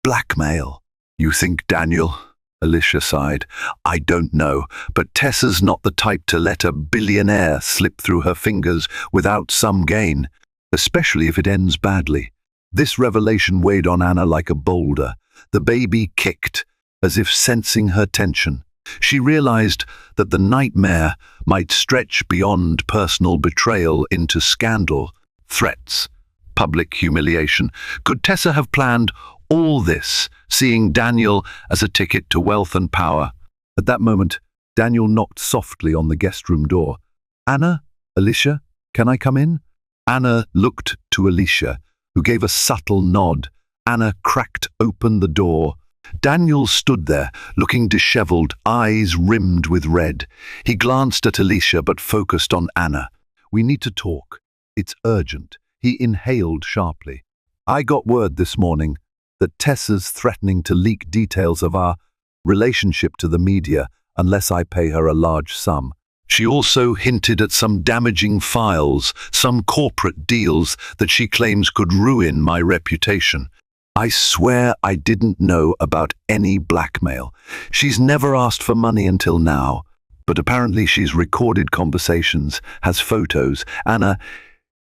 "Blackmail? You think Daniel?" Alicia sighed. "I don't know, but Tessa's not the type to let a billionaire slip through her fingers without some gain, especially if it ends badly." This revelation weighed on Anna like a boulder. The baby kicked, as if sensing her tension. She realized that the nightmare might stretch beyond personal betrayal into scandal, threats, public humiliation. Could Tessa have planned all this, seeing Daniel as a ticket to wealth and power. At that moment, Daniel knocked softly on the guest room door. "Anna? Alicia? Can I come in?" Anna looked to Alicia, who gave a subtle nod. Anna cracked open the door. Daniel stood there, looking disheveled, eyes rimmed with red. He glanced at Alicia but focused on Anna. "We need to talk. It's urgent." He inhaled sharply. "I got word this morning that Tessa's threatening to leak details of our relationship to the media unless I pay her a large sum. She also hinted at some damaging files, some corporate deals that she claims could ruin my reputation. I swear I didn't know about any blackmail. She's never asked for money until now, but apparently she's recorded conversations, has photos. Anna,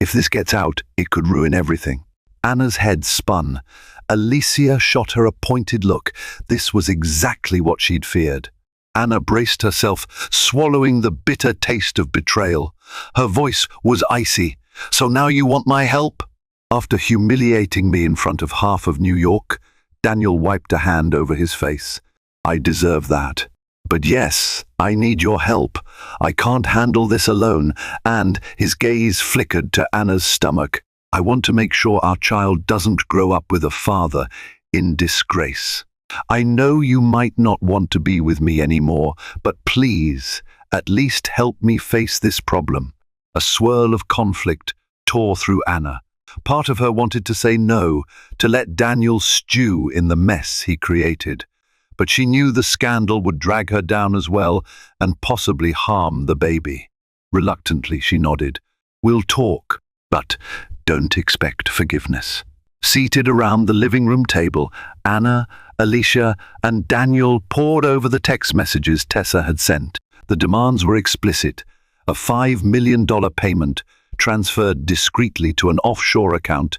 if this gets out, it could ruin everything." Anna's head spun. Alicia shot her a pointed look. This was exactly what she'd feared. Anna braced herself, swallowing the bitter taste of betrayal. Her voice was icy. "So now you want my help?" After humiliating me in front of half of New York, Daniel wiped a hand over his face. "I deserve that. But yes, I need your help. I can't handle this alone." And his gaze flickered to Anna's stomach. "I want to make sure our child doesn't grow up with a father in disgrace. I know you might not want to be with me anymore, but please, at least help me face this problem." A swirl of conflict tore through Anna. Part of her wanted to say no, to let Daniel stew in the mess he created. But she knew the scandal would drag her down as well and possibly harm the baby. Reluctantly, she nodded. "We'll talk, but don't expect forgiveness." Seated around the living room table, Anna, Alicia, and Daniel pored over the text messages Tessa had sent. The demands were explicit. A $5 million payment transferred discreetly to an offshore account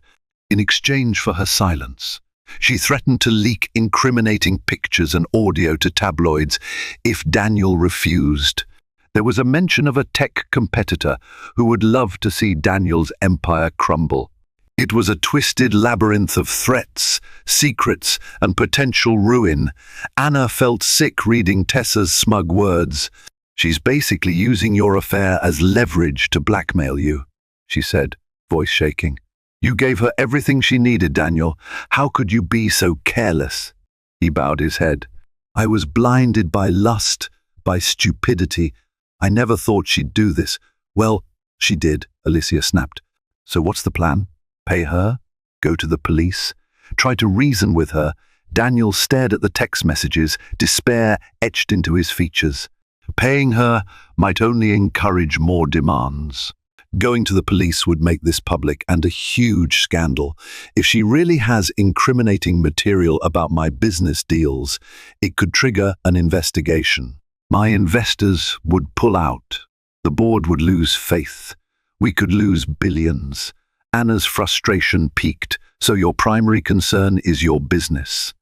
in exchange for her silence. She threatened to leak incriminating pictures and audio to tabloids if Daniel refused. There was a mention of a tech competitor who would love to see Daniel's empire crumble. It was a twisted labyrinth of threats, secrets, and potential ruin. Anna felt sick reading Tessa's smug words. "She's basically using your affair as leverage to blackmail you," she said, voice shaking. "You gave her everything she needed, Daniel. How could you be so careless?" He bowed his head. "I was blinded by lust, by stupidity. I never thought she'd do this." "Well, she did," Alicia snapped. "So what's the plan? Pay her? Go to the police? Try to reason with her?" Daniel stared at the text messages, despair etched into his features. Paying her might only encourage more demands. Going to the police would make this public and a huge scandal. If she really has incriminating material about my business deals, it could trigger an investigation. My investors would pull out. The board would lose faith. We could lose billions. Anna's frustration peaked. "So your primary concern is your business?"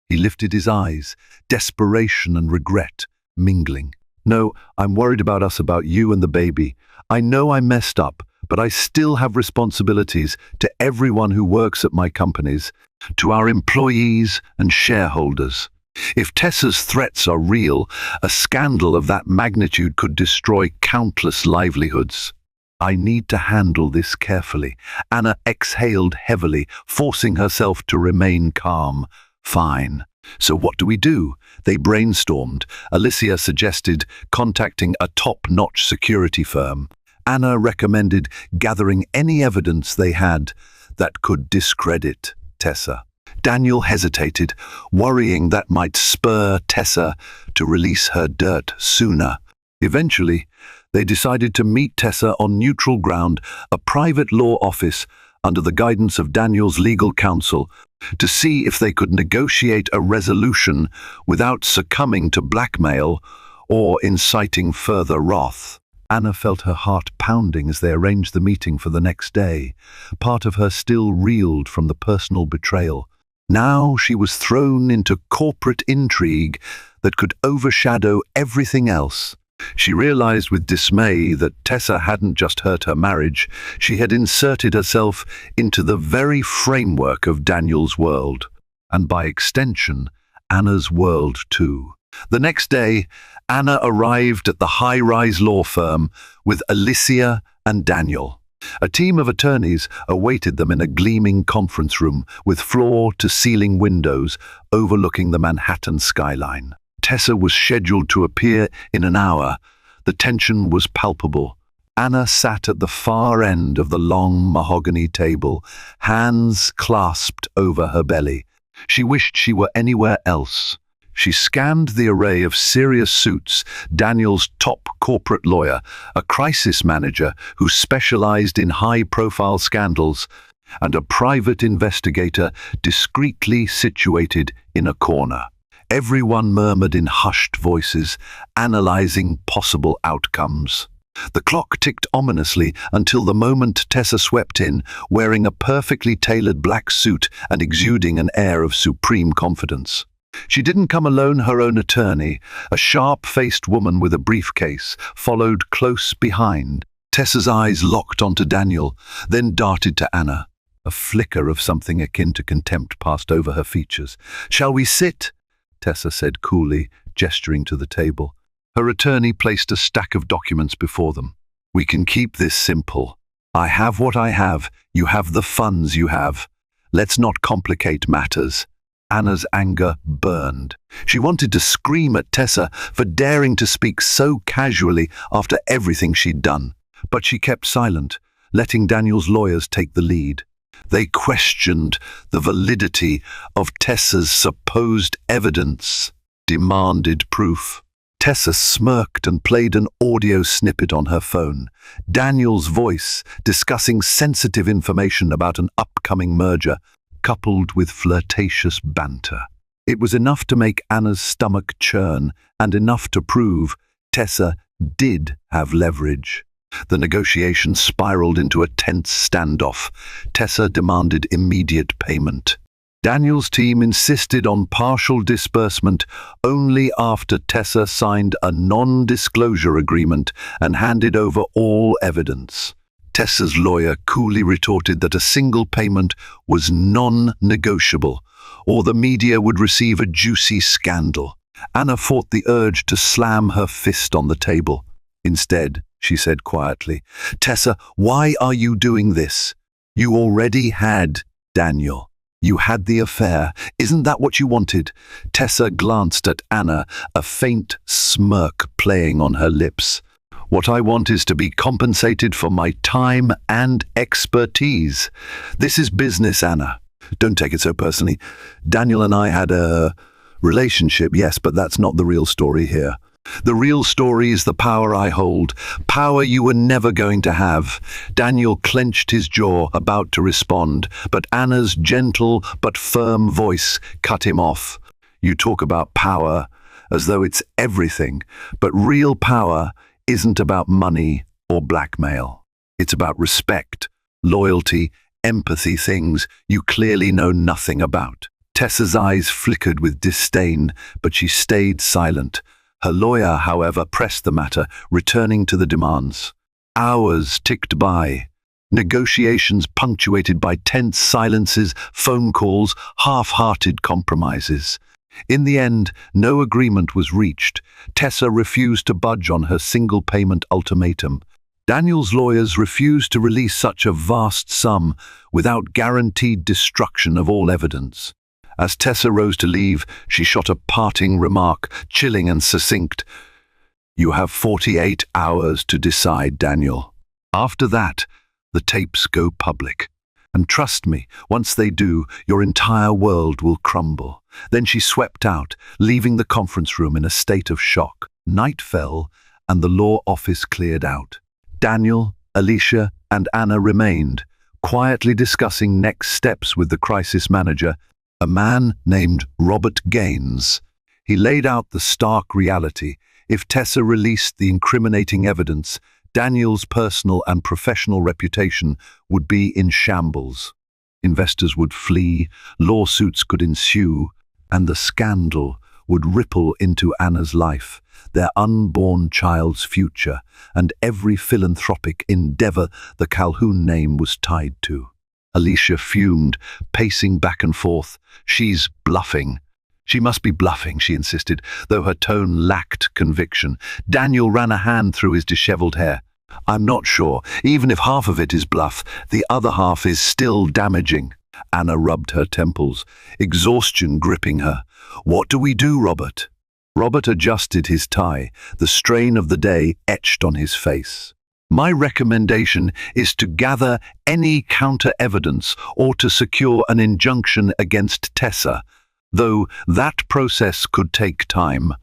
He lifted his eyes, desperation and regret mingling. "No, I'm worried about us, about you and the baby. I know I messed up, but I still have responsibilities to everyone who works at my companies, to our employees and shareholders. If Tessa's threats are real, a scandal of that magnitude could destroy countless livelihoods. I need to handle this carefully." Anna exhaled heavily, forcing herself to remain calm. "Fine. So what do we do?" They brainstormed. Alicia suggested contacting a top-notch security firm. Anna recommended gathering any evidence they had that could discredit Tessa. Daniel hesitated, worrying that might spur Tessa to release her dirt sooner. Eventually, they decided to meet Tessa on neutral ground, a private law office under the guidance of Daniel's legal counsel, to see if they could negotiate a resolution without succumbing to blackmail or inciting further wrath. Anna felt her heart pounding as they arranged the meeting for the next day. Part of her still reeled from the personal betrayal. Now she was thrown into corporate intrigue that could overshadow everything else. She realized with dismay that Tessa hadn't just hurt her marriage, she had inserted herself into the very framework of Daniel's world. and by extension, Anna's world too. The next day, Anna arrived at the high-rise law firm with Alicia and Daniel. A team of attorneys awaited them in a gleaming conference room with floor-to-ceiling windows overlooking the Manhattan skyline. Tessa was scheduled to appear in an hour. The tension was palpable. Anna sat at the far end of the long mahogany table, hands clasped over her belly. She wished she were anywhere else. She scanned the array of serious suits, Daniel's top corporate lawyer, a crisis manager who specialized in high-profile scandals, and a private investigator discreetly situated in a corner. Everyone murmured in hushed voices, analyzing possible outcomes. The clock ticked ominously until the moment Tessa swept in, wearing a perfectly tailored black suit and exuding an air of supreme confidence. She didn't come alone. Her own attorney, a sharp-faced woman with a briefcase, followed close behind. Tessa's eyes locked onto Daniel, then darted to Anna. A flicker of something akin to contempt passed over her features. "Shall we sit?" Tessa said coolly, gesturing to the table. Her attorney placed a stack of documents before them. "We can keep this simple. I have what I have. You have the funds you have. Let's not complicate matters." Anna's anger burned. She wanted to scream at Tessa for daring to speak so casually after everything she'd done. But she kept silent, letting Daniel's lawyers take the lead. They questioned the validity of Tessa's supposed evidence, demanded proof. Tessa smirked and played an audio snippet on her phone. Daniel's voice discussing sensitive information about an upcoming merger, coupled with flirtatious banter. It was enough to make Anna's stomach churn, and enough to prove Tessa did have leverage. The negotiation spiraled into a tense standoff. Tessa demanded immediate payment. Daniel's team insisted on partial disbursement only after Tessa signed a non-disclosure agreement and handed over all evidence. Tessa's lawyer coolly retorted that a single payment was non-negotiable, or the media would receive a juicy scandal. Anna fought the urge to slam her fist on the table. Instead, she said quietly, "Tessa, why are you doing this? You already had Daniel. You had the affair. Isn't that what you wanted?" Tessa glanced at Anna, a faint smirk playing on her lips. "What I want is to be compensated for my time and expertise. This is business, Anna. Don't take it so personally. Daniel and I had a relationship, yes, but that's not the real story here. The real story is the power I hold, power you were never going to have." Daniel clenched his jaw, about to respond, but Anna's gentle but firm voice cut him off. "You talk about power as though it's everything, but real power isn't about money or blackmail. It's about respect, loyalty, empathy, things you clearly know nothing about." Tessa's eyes flickered with disdain, but she stayed silent. Her lawyer, however, pressed the matter, returning to the demands. Hours ticked by. Negotiations punctuated by tense silences, phone calls, half-hearted compromises. In the end, no agreement was reached. Tessa refused to budge on her single-payment ultimatum. Daniel's lawyers refused to release such a vast sum without guaranteed destruction of all evidence. As Tessa rose to leave, she shot a parting remark, chilling and succinct. "You have 48 hours to decide, Daniel. After that, the tapes go public. And trust me, once they do, your entire world will crumble." Then she swept out, leaving the conference room in a state of shock. Night fell, and the law office cleared out. Daniel, Alicia, and Anna remained, quietly discussing next steps with the crisis manager, a man named Robert Gaines. He laid out the stark reality. If Tessa released the incriminating evidence, Daniel's personal and professional reputation would be in shambles. Investors would flee, lawsuits could ensue, and the scandal would ripple into Anna's life, their unborn child's future, and every philanthropic endeavor the Calhoun name was tied to. Alicia fumed, pacing back and forth. She's bluffing. She must be bluffing, she insisted, though her tone lacked conviction. Daniel ran a hand through his disheveled hair. I'm not sure. Even if half of it is bluff, the other half is still damaging. Anna rubbed her temples, exhaustion gripping her. What do we do, Robert? Robert adjusted his tie, the strain of the day etched on his face. My recommendation is to gather any counter-evidence or to secure an injunction against Tessa, though that process could take time.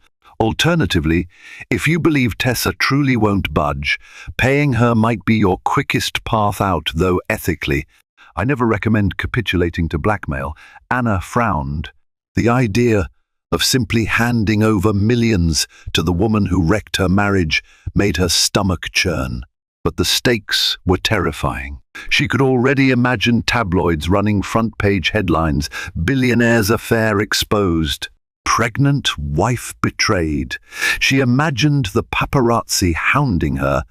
Alternatively, if you believe Tessa truly won't budge, paying her might be your quickest path out, though ethically. I never recommend capitulating to blackmail. Anna frowned. The idea of simply handing over millions to the woman who wrecked her marriage made her stomach churn. But the stakes were terrifying. She could already imagine tabloids running front-page headlines, billionaire's affair exposed, pregnant wife betrayed. She imagined the paparazzi hounding her,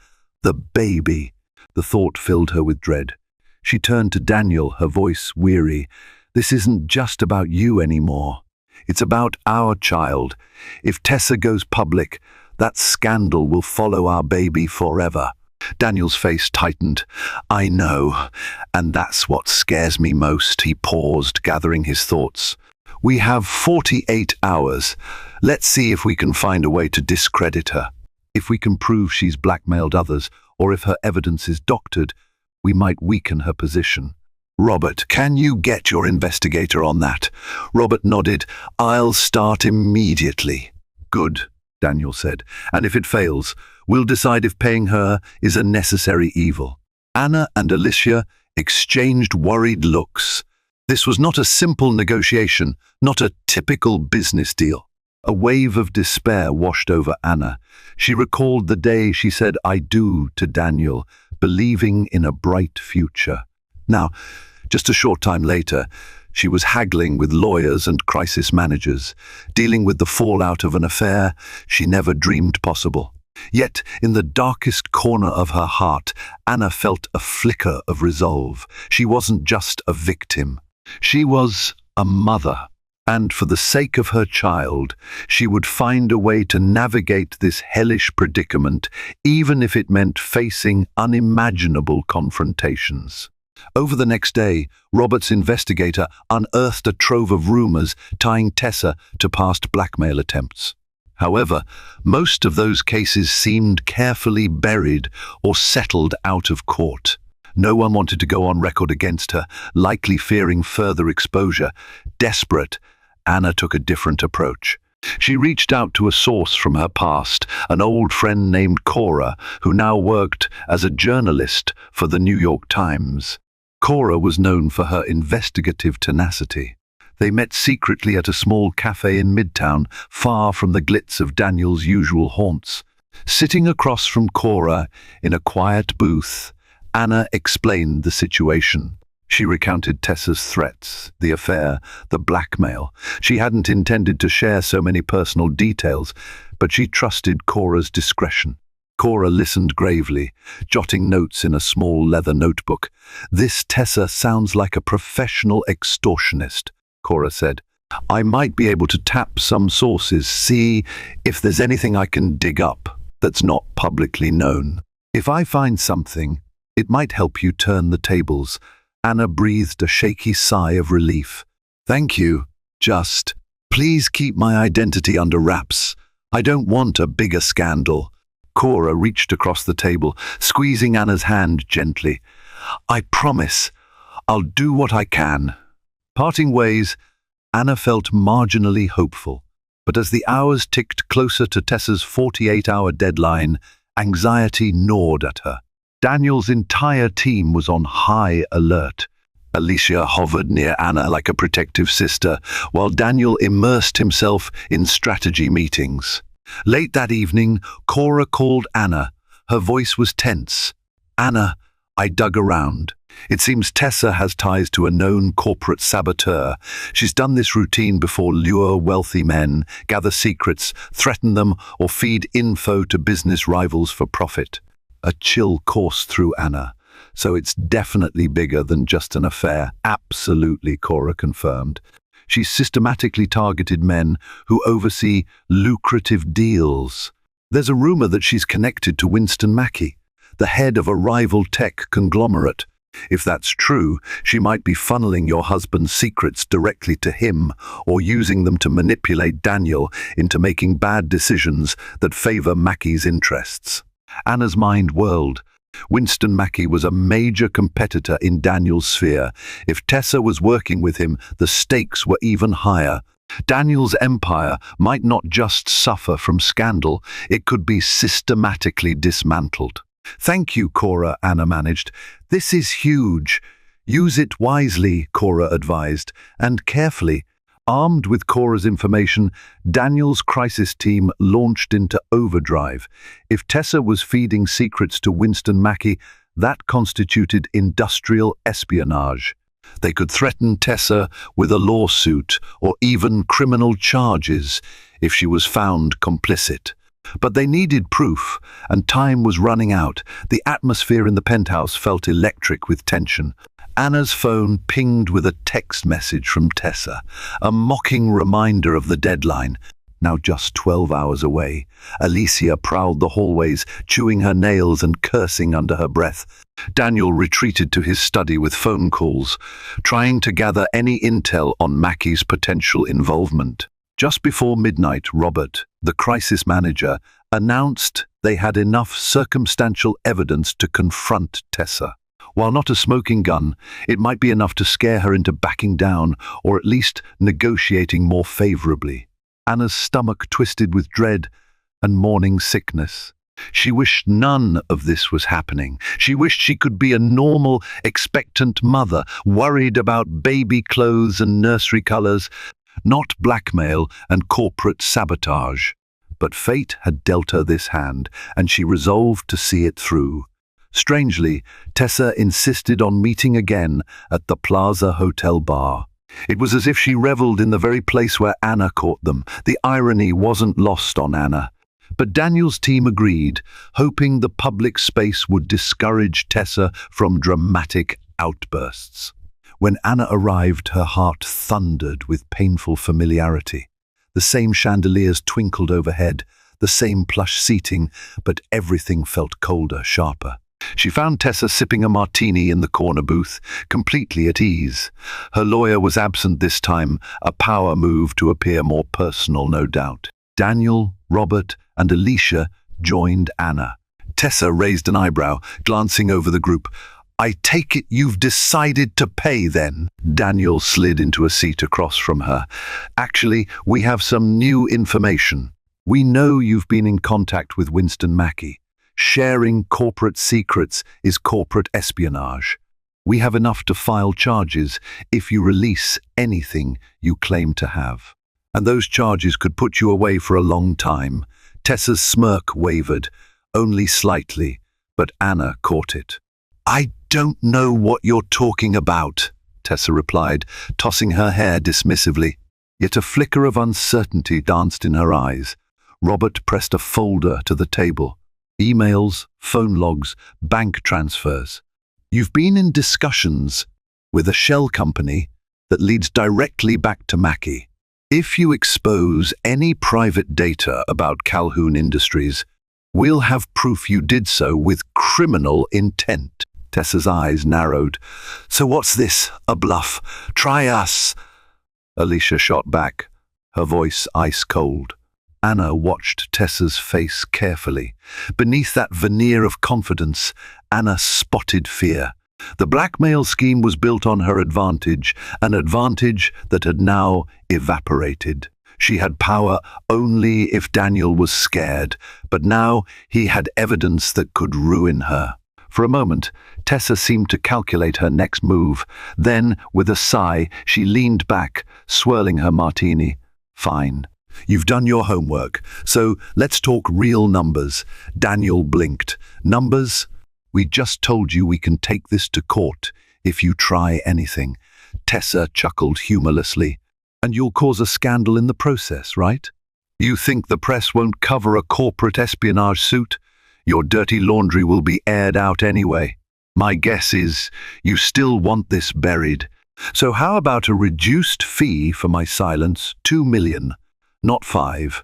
the baby. The thought filled her with dread. She turned to Daniel, her voice weary. This isn't just about you anymore. It's about our child. If Tessa goes public, that scandal will follow our baby forever. Daniel's face tightened. I know, and that's what scares me most. He paused, gathering his thoughts. We have 48 hours. Let's see if we can find a way to discredit her. If we can prove she's blackmailed others, or if her evidence is doctored, we might weaken her position. Robert, can you get your investigator on that? Robert nodded. I'll start immediately. Good, Daniel said, and if it fails, we'll decide if paying her is a necessary evil. Anna and Alicia exchanged worried looks. This was not a simple negotiation, not a typical business deal. A wave of despair washed over Anna. She recalled the day she said "I do" to Daniel, believing in a bright future. Now, just a short time later, she was haggling with lawyers and crisis managers, dealing with the fallout of an affair she never dreamed possible. Yet, in the darkest corner of her heart, Anna felt a flicker of resolve. She wasn't just a victim. She was a mother. And for the sake of her child, she would find a way to navigate this hellish predicament, even if it meant facing unimaginable confrontations. Over the next day, Robert's investigator unearthed a trove of rumors tying Tessa to past blackmail attempts. However, most of those cases seemed carefully buried or settled out of court. No one wanted to go on record against her, likely fearing further exposure. Desperate, Anna took a different approach. She reached out to a source from her past, an old friend named Cora, who now worked as a journalist for the New York Times. Cora was known for her investigative tenacity. They met secretly at a small cafe in Midtown, far from the glitz of Daniel's usual haunts. Sitting across from Cora in a quiet booth, Anna explained the situation. She recounted Tessa's threats, the affair, the blackmail. She hadn't intended to share so many personal details, but she trusted Cora's discretion. Cora listened gravely, jotting notes in a small leather notebook. This Tessa sounds like a professional extortionist, Cora said. I might be able to tap some sources, see if there's anything I can dig up that's not publicly known. If I find something, it might help you turn the tables. Anna breathed a shaky sigh of relief. Thank you. Just, please keep my identity under wraps. I don't want a bigger scandal. Cora reached across the table, squeezing Anna's hand gently. I promise, I'll do what I can. Parting ways, Anna felt marginally hopeful. But as the hours ticked closer to Tessa's 48-hour deadline, anxiety gnawed at her. Daniel's entire team was on high alert. Alicia hovered near Anna like a protective sister, while Daniel immersed himself in strategy meetings. Late that evening, Cora called Anna. Her voice was tense. Anna, I dug around. It seems Tessa has ties to a known corporate saboteur. She's done this routine before: lure wealthy men, gather secrets, threaten them, or feed info to business rivals for profit. A chill coursed through Anna. So it's definitely bigger than just an affair. Absolutely, Cora confirmed. She systematically targeted men who oversee lucrative deals. There's a rumor that she's connected to Winston Mackey, the head of a rival tech conglomerate. If that's true, she might be funneling your husband's secrets directly to him or using them to manipulate Daniel into making bad decisions that favor Mackey's interests. Anna's mind whirled. Winston Mackey was a major competitor in Daniel's sphere. If Tessa was working with him, the stakes were even higher. Daniel's empire might not just suffer from scandal, it could be systematically dismantled. "Thank you, Cora," Anna managed. "This is huge." "Use it wisely," Cora advised, "and carefully." Armed with Cora's information, Daniel's crisis team launched into overdrive. If Tessa was feeding secrets to Winston Mackey, that constituted industrial espionage. They could threaten Tessa with a lawsuit or even criminal charges if she was found complicit. But they needed proof, and time was running out. The atmosphere in the penthouse felt electric with tension. Anna's phone pinged with a text message from Tessa, a mocking reminder of the deadline. Now just 12 hours away, Alicia prowled the hallways, chewing her nails and cursing under her breath. Daniel retreated to his study with phone calls, trying to gather any intel on Mackey's potential involvement. Just before midnight, Robert, the crisis manager, announced they had enough circumstantial evidence to confront Tessa. While not a smoking gun, it might be enough to scare her into backing down or at least negotiating more favorably. Anna's stomach twisted with dread and morning sickness. She wished none of this was happening. She wished she could be a normal, expectant mother, worried about baby clothes and nursery colors, not blackmail and corporate sabotage. But fate had dealt her this hand, and she resolved to see it through. Strangely, Tessa insisted on meeting again at the Plaza Hotel bar. It was as if she reveled in the very place where Anna caught them. The irony wasn't lost on Anna. But Daniel's team agreed, hoping the public space would discourage Tessa from dramatic outbursts. When Anna arrived, her heart thundered with painful familiarity. The same chandeliers twinkled overhead, the same plush seating, but everything felt colder, sharper. She found Tessa sipping a martini in the corner booth, completely at ease. Her lawyer was absent this time, a power move to appear more personal, no doubt. Daniel, Robert, and Alicia joined Anna. Tessa raised an eyebrow, glancing over the group. "I take it you've decided to pay, then?" Daniel slid into a seat across from her. "Actually, we have some new information. We know you've been in contact with Winston Mackey. Sharing corporate secrets is corporate espionage. We have enough to file charges if you release anything you claim to have. And those charges could put you away for a long time." Tessa's smirk wavered, only slightly, but Anna caught it. "I don't know what you're talking about," Tessa replied, tossing her hair dismissively. Yet a flicker of uncertainty danced in her eyes. Robert pressed a folder to the table. Emails, phone logs, bank transfers. "You've been in discussions with a shell company that leads directly back to Mackey. If you expose any private data about Calhoun Industries, we'll have proof you did so with criminal intent." Tessa's eyes narrowed. "So what's this? A bluff? Try us!" Alicia shot back, her voice ice-cold. Anna watched Tessa's face carefully. Beneath that veneer of confidence, Anna spotted fear. The blackmail scheme was built on her advantage, an advantage that had now evaporated. She had power only if Daniel was scared, but now he had evidence that could ruin her. For a moment, Tessa seemed to calculate her next move. Then, with a sigh, she leaned back, swirling her martini. "Fine. You've done your homework, so let's talk real numbers." Daniel blinked. "Numbers? We just told you we can take this to court if you try anything." Tessa chuckled humorlessly. "And you'll cause a scandal in the process, right? You think the press won't cover a corporate espionage suit? Your dirty laundry will be aired out anyway." My guess is you still want this buried. So how about a reduced fee for my silence? 2 million, not 5.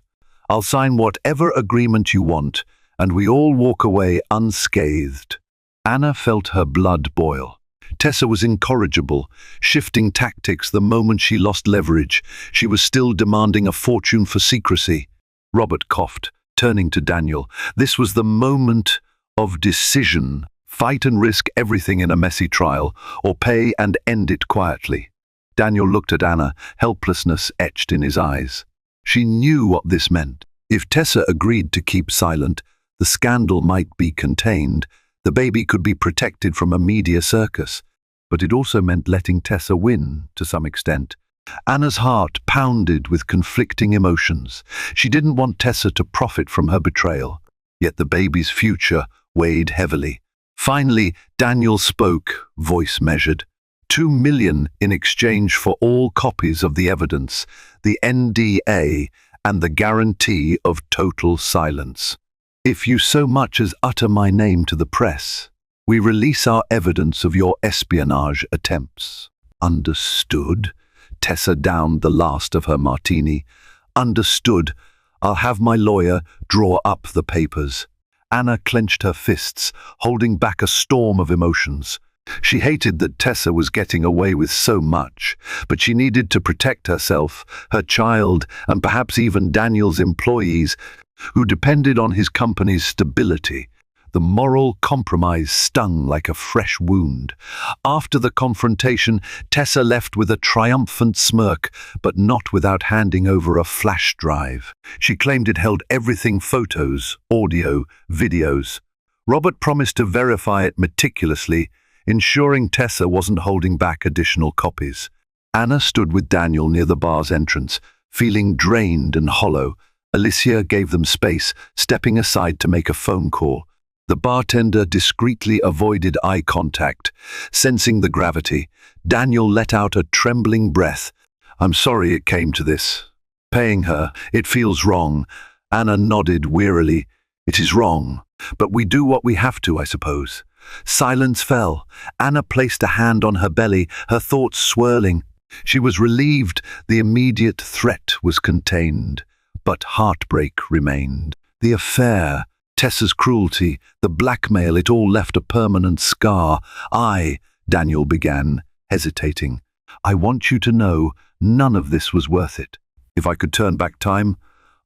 I'll sign whatever agreement you want, and we all walk away unscathed. Anna felt her blood boil. Tessa was incorrigible, shifting tactics the moment she lost leverage. She was still demanding a fortune for secrecy. Robert coughed, turning to Daniel. This was the moment of decision. Fight and risk everything in a messy trial, or pay and end it quietly. Daniel looked at Anna, helplessness etched in his eyes. She knew what this meant. If Tessa agreed to keep silent, the scandal might be contained. The baby could be protected from a media circus. But it also meant letting Tessa win, to some extent. Anna's heart pounded with conflicting emotions. She didn't want Tessa to profit from her betrayal. Yet the baby's future weighed heavily. Finally, Daniel spoke, voice measured. 2 million in exchange for all copies of the evidence, the NDA, and the guarantee of total silence. If you so much as utter my name to the press, we release our evidence of your espionage attempts. Understood? Tessa downed the last of her martini. Understood. I'll have my lawyer draw up the papers. Anna clenched her fists, holding back a storm of emotions. She hated that Tessa was getting away with so much, but she needed to protect herself, her child, and perhaps even Daniel's employees, who depended on his company's stability. The moral compromise stung like a fresh wound. After the confrontation, Tessa left with a triumphant smirk, but not without handing over a flash drive. She claimed it held everything: photos, audio, videos. Robert promised to verify it meticulously, ensuring Tessa wasn't holding back additional copies. Anna stood with Daniel near the bar's entrance, feeling drained and hollow. Alicia gave them space, stepping aside to make a phone call. The bartender discreetly avoided eye contact. Sensing the gravity, Daniel let out a trembling breath. I'm sorry it came to this. Paying her, it feels wrong. Anna nodded wearily. It is wrong, but we do what we have to, I suppose. Silence fell. Anna placed a hand on her belly, her thoughts swirling. She was relieved the immediate threat was contained, but heartbreak remained. The affair, Tessa's cruelty, the blackmail, it all left a permanent scar. Daniel began, hesitating. I want you to know none of this was worth it. If I could turn back time,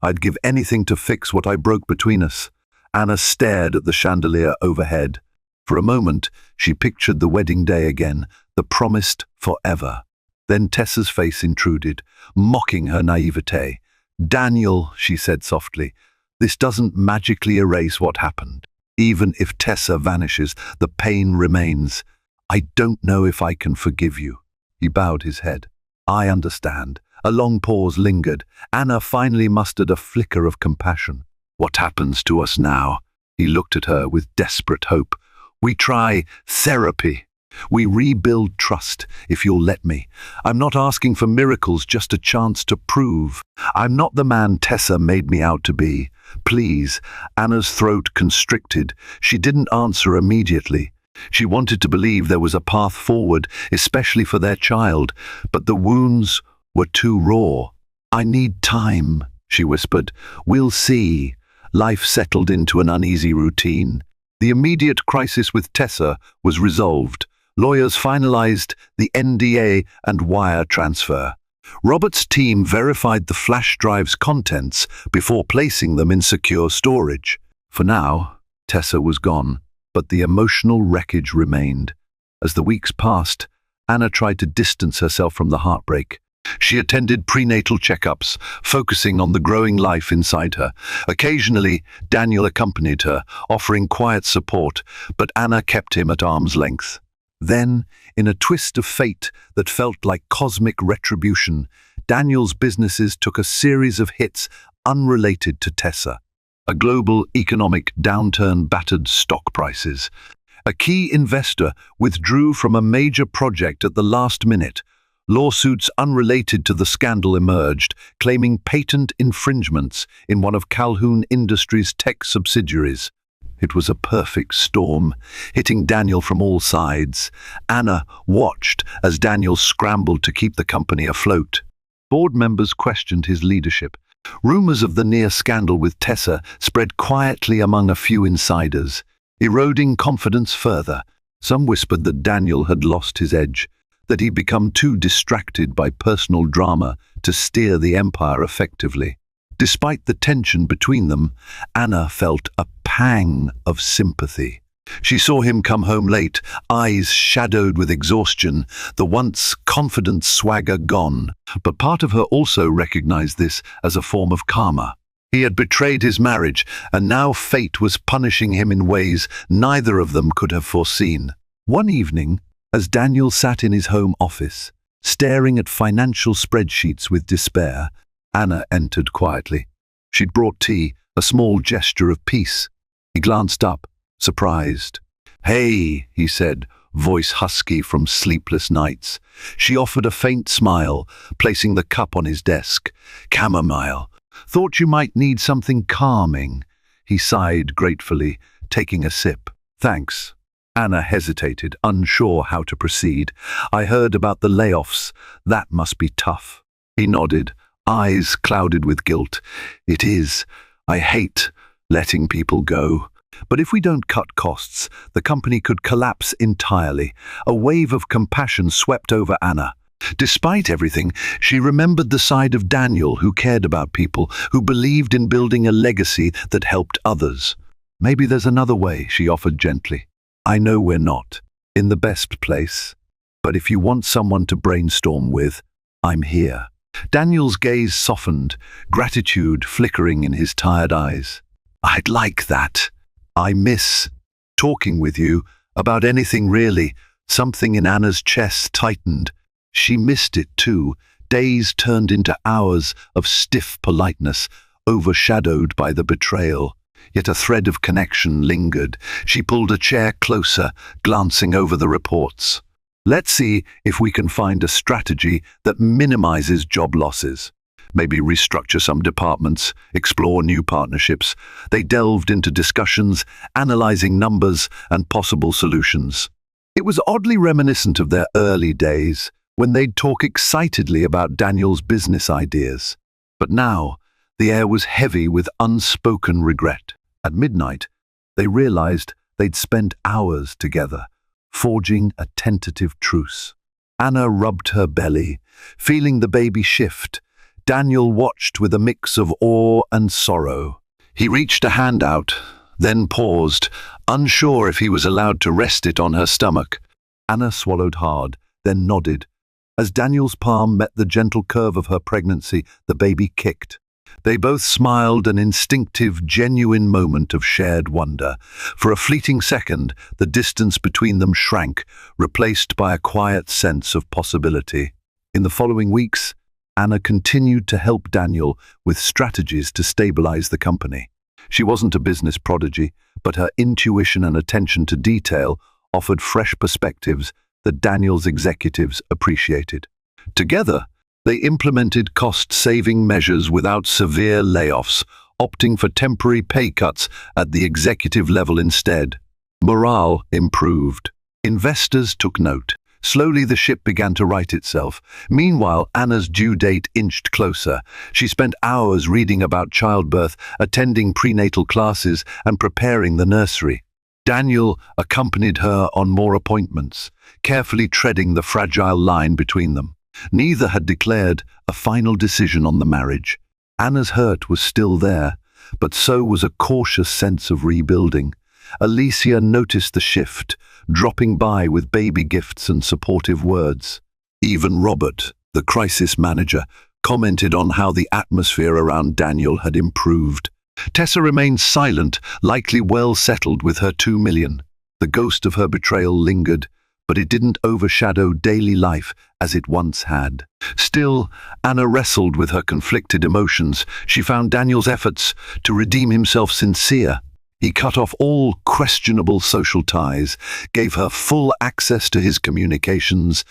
I'd give anything to fix what I broke between us. Anna stared at the chandelier overhead. For a moment, she pictured the wedding day again, the promised forever. Then Tessa's face intruded, mocking her naivete. Daniel, she said softly, this doesn't magically erase what happened. Even if Tessa vanishes, the pain remains. I don't know if I can forgive you. He bowed his head. I understand. A long pause lingered. Anna finally mustered a flicker of compassion. What happens to us now? He looked at her with desperate hope. We try therapy. We rebuild trust, if you'll let me. I'm not asking for miracles, just a chance to prove. I'm not the man Tessa made me out to be. Please. Anna's throat constricted. She didn't answer immediately. She wanted to believe there was a path forward, especially for their child, but the wounds were too raw. I need time, she whispered. We'll see. Life settled into an uneasy routine. The immediate crisis with Tessa was resolved. Lawyers finalized the NDA and wire transfer. Robert's team verified the flash drive's contents before placing them in secure storage. For now, Tessa was gone, but the emotional wreckage remained. As the weeks passed, Anna tried to distance herself from the heartbreak. She attended prenatal checkups, focusing on the growing life inside her. Occasionally, Daniel accompanied her, offering quiet support, but Anna kept him at arm's length. Then, in a twist of fate that felt like cosmic retribution, Daniel's businesses took a series of hits unrelated to Tessa. A global economic downturn battered stock prices. A key investor withdrew from a major project at the last minute. Lawsuits unrelated to the scandal emerged, claiming patent infringements in one of Calhoun Industries' tech subsidiaries. It was a perfect storm, hitting Daniel from all sides. Anna watched as Daniel scrambled to keep the company afloat. Board members questioned his leadership. Rumors of the near scandal with Tessa spread quietly among a few insiders, eroding confidence further. Some whispered that Daniel had lost his edge, that he'd become too distracted by personal drama to steer the empire effectively. Despite the tension between them, Anna felt a pang of sympathy. She saw him come home late, eyes shadowed with exhaustion, the once confident swagger gone. But part of her also recognized this as a form of karma. He had betrayed his marriage, and now fate was punishing him in ways neither of them could have foreseen. One evening, as Daniel sat in his home office, staring at financial spreadsheets with despair, Anna entered quietly. She'd brought tea, a small gesture of peace. He glanced up, surprised. "Hey," he said, voice husky from sleepless nights. She offered a faint smile, placing the cup on his desk. "Chamomile. Thought you might need something calming." He sighed gratefully, taking a sip. "Thanks." Anna hesitated, unsure how to proceed. "I heard about the layoffs. That must be tough." He nodded, eyes clouded with guilt. "It is. I hate letting people go. But if we don't cut costs, the company could collapse entirely." A wave of compassion swept over Anna. Despite everything, she remembered the side of Daniel who cared about people, who believed in building a legacy that helped others. "Maybe there's another way," she offered gently. "I know we're not in the best place, but if you want someone to brainstorm with, I'm here." Daniel's gaze softened, gratitude flickering in his tired eyes. "I'd like that. I miss talking with you about anything really." Something in Anna's chest tightened. She missed it too. Days turned into hours of stiff politeness, overshadowed by the betrayal. Yet a thread of connection lingered. She pulled a chair closer, glancing over the reports. "Let's see if we can find a strategy that minimizes job losses. Maybe restructure some departments, explore new partnerships." They delved into discussions, analyzing numbers and possible solutions. It was oddly reminiscent of their early days, when they'd talk excitedly about Daniel's business ideas. But now, the air was heavy with unspoken regret. At midnight, they realized they'd spent hours together, forging a tentative truce. Anna rubbed her belly, feeling the baby shift. Daniel watched with a mix of awe and sorrow. He reached a hand out, then paused, unsure if he was allowed to rest it on her stomach. Anna swallowed hard, then nodded. As Daniel's palm met the gentle curve of her pregnancy, the baby kicked. They both smiled, an instinctive, genuine moment of shared wonder. For a fleeting second, the distance between them shrank, replaced by a quiet sense of possibility. In the following weeks, Anna continued to help Daniel with strategies to stabilize the company. She wasn't a business prodigy, but her intuition and attention to detail offered fresh perspectives that Daniel's executives appreciated. Together, they implemented cost-saving measures without severe layoffs, opting for temporary pay cuts at the executive level instead. Morale improved. Investors took note. Slowly the ship began to right itself. Meanwhile, Anna's due date inched closer. She spent hours reading about childbirth, attending prenatal classes, and preparing the nursery. Daniel accompanied her on more appointments, carefully treading the fragile line between them. Neither had declared a final decision on the marriage. Anna's hurt was still there, but so was a cautious sense of rebuilding. Alicia noticed the shift, dropping by with baby gifts and supportive words. Even Robert, the crisis manager, commented on how the atmosphere around Daniel had improved. Tessa remained silent, likely well settled with her 2 million. The ghost of her betrayal lingered, but it didn't overshadow daily life as it once had. Still, Anna wrestled with her conflicted emotions. She found Daniel's efforts to redeem himself sincere. He cut off all questionable social ties, gave her full access to his communications,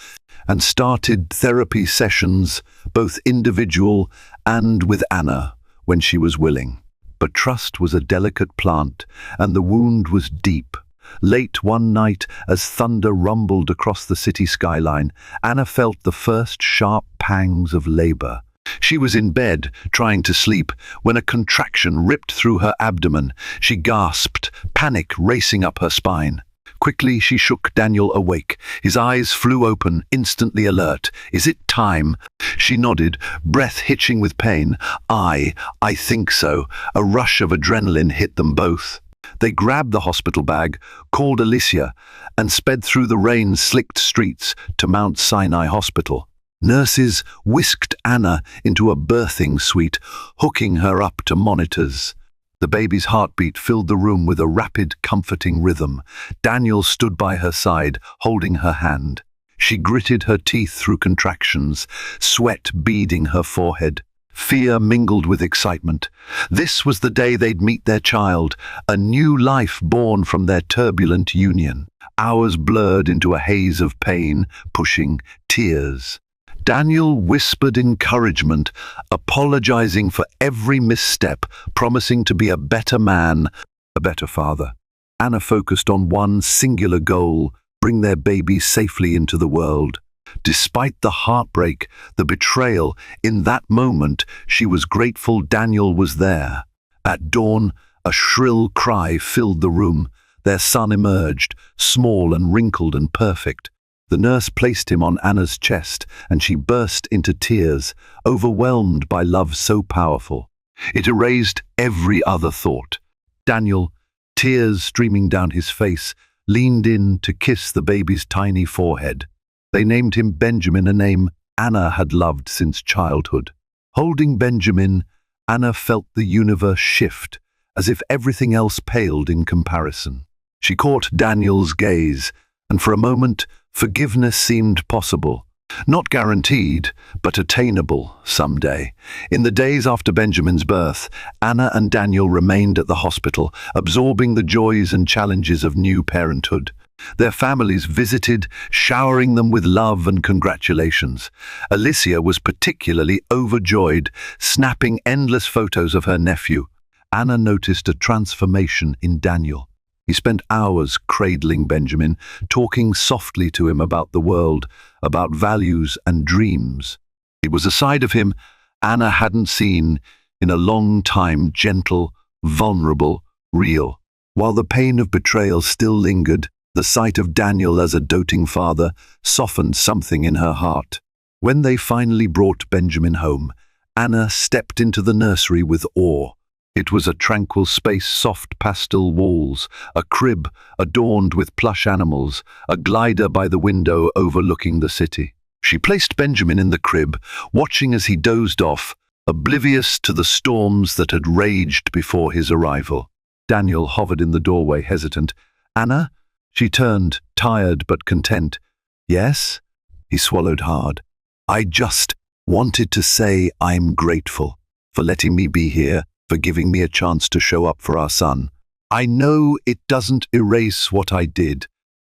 and started therapy sessions, both individual and with Anna, when she was willing. But trust was a delicate plant, and the wound was deep. Late one night, as thunder rumbled across the city skyline, Anna felt the first sharp pangs of labor. She was in bed, trying to sleep, when a contraction ripped through her abdomen. She gasped, panic racing up her spine. Quickly she shook Daniel awake. His eyes flew open, instantly alert. "Is it time?" She nodded, breath hitching with pain. I think so." A rush of adrenaline hit them both. They grabbed the hospital bag, called Alicia, and sped through the rain-slicked streets to Mount Sinai Hospital. Nurses whisked Anna into a birthing suite, hooking her up to monitors. The baby's heartbeat filled the room with a rapid, comforting rhythm. Daniel stood by her side, holding her hand. She gritted her teeth through contractions, sweat beading her forehead. Fear mingled with excitement. This was the day they'd meet their child, a new life born from their turbulent union. Hours blurred into a haze of pain, pushing, tears. Daniel whispered encouragement, apologizing for every misstep, promising to be a better man, a better father. Anna focused on one singular goal: bring their baby safely into the world. Despite the heartbreak, the betrayal, in that moment, she was grateful Daniel was there. At dawn, a shrill cry filled the room. Their son emerged, small and wrinkled and perfect. The nurse placed him on Anna's chest, and she burst into tears, overwhelmed by love so powerful. It erased every other thought. Daniel, tears streaming down his face, leaned in to kiss the baby's tiny forehead. They named him Benjamin, a name Anna had loved since childhood. Holding Benjamin, Anna felt the universe shift, as if everything else paled in comparison. She caught Daniel's gaze, and for a moment, forgiveness seemed possible. Not guaranteed, but attainable someday. In the days after Benjamin's birth, Anna and Daniel remained at the hospital, absorbing the joys and challenges of new parenthood. Their families visited, showering them with love and congratulations. Alicia was particularly overjoyed, snapping endless photos of her nephew. Anna noticed a transformation in Daniel. He spent hours cradling Benjamin, talking softly to him about the world, about values and dreams. It was a side of him Anna hadn't seen in a long time, gentle, vulnerable, real. While the pain of betrayal still lingered, the sight of Daniel as a doting father softened something in her heart. When they finally brought Benjamin home, Anna stepped into the nursery with awe. It was a tranquil space, soft pastel walls, a crib adorned with plush animals, a glider by the window overlooking the city. She placed Benjamin in the crib, watching as he dozed off, oblivious to the storms that had raged before his arrival. Daniel hovered in the doorway, hesitant. "Anna?" She turned, tired but content. "Yes?" He swallowed hard. "I just wanted to say I'm grateful for letting me be here, for giving me a chance to show up for our son. I know it doesn't erase what I did,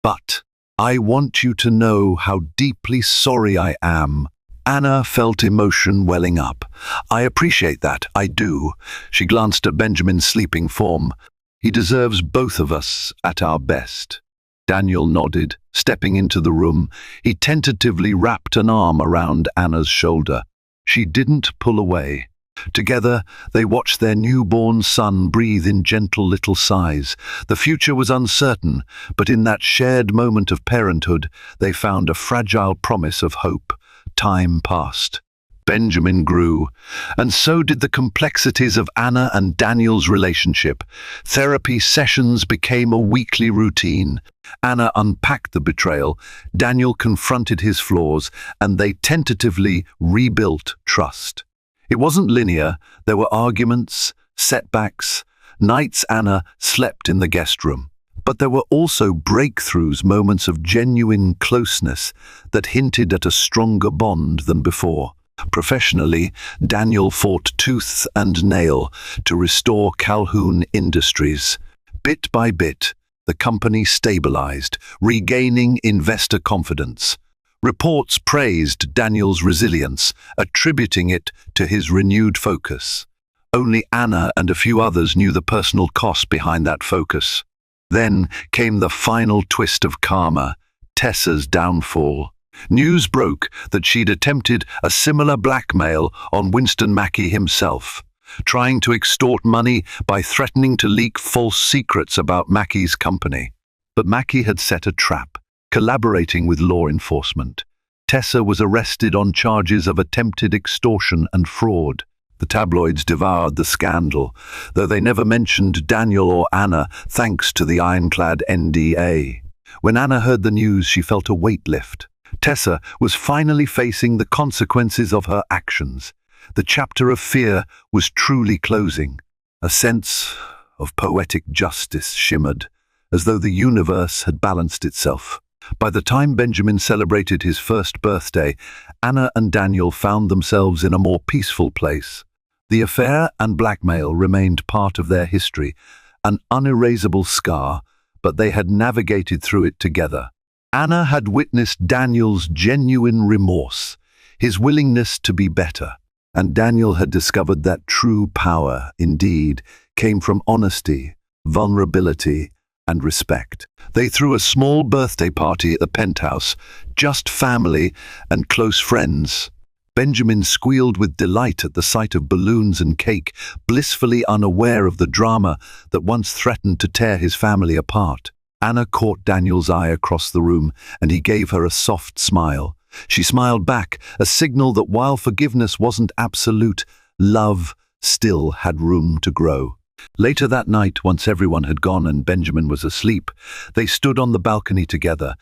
but I want you to know how deeply sorry I am." Anna felt emotion welling up. "I appreciate that, I do." She glanced at Benjamin's sleeping form. "He deserves both of us at our best." Daniel nodded, stepping into the room. He tentatively wrapped an arm around Anna's shoulder. She didn't pull away. Together, they watched their newborn son breathe in gentle little sighs. The future was uncertain, but in that shared moment of parenthood, they found a fragile promise of hope. Time passed. Benjamin grew, and so did the complexities of Anna and Daniel's relationship. Therapy sessions became a weekly routine. Anna unpacked the betrayal, Daniel confronted his flaws, and they tentatively rebuilt trust. It wasn't linear. There were arguments, setbacks, nights Anna slept in the guest room. But there were also breakthroughs, moments of genuine closeness that hinted at a stronger bond than before. Professionally, Daniel fought tooth and nail to restore Calhoun Industries. Bit by bit, the company stabilized, regaining investor confidence. Reports praised Daniel's resilience, attributing it to his renewed focus. Only Anna and a few others knew the personal cost behind that focus. Then came the final twist of karma, Tessa's downfall. News broke that she'd attempted a similar blackmail on Winston Mackey himself, trying to extort money by threatening to leak false secrets about Mackey's company. But Mackey had set a trap, collaborating with law enforcement. Tessa was arrested on charges of attempted extortion and fraud. The tabloids devoured the scandal, though they never mentioned Daniel or Anna thanks to the ironclad NDA. When Anna heard the news, she felt a weight lift. Tessa was finally facing the consequences of her actions. The chapter of fear was truly closing. A sense of poetic justice shimmered, as though the universe had balanced itself. By the time Benjamin celebrated his first birthday, Anna and Daniel found themselves in a more peaceful place. The affair and blackmail remained part of their history, an unerasable scar, but they had navigated through it together. Anna had witnessed Daniel's genuine remorse, his willingness to be better, and Daniel had discovered that true power, indeed, came from honesty, vulnerability, and respect. They threw a small birthday party at the penthouse, just family and close friends. Benjamin squealed with delight at the sight of balloons and cake, blissfully unaware of the drama that once threatened to tear his family apart. Anna caught Daniel's eye across the room, and he gave her a soft smile. She smiled back, a signal that while forgiveness wasn't absolute, love still had room to grow. Later that night, once everyone had gone and Benjamin was asleep, they stood on the balcony together,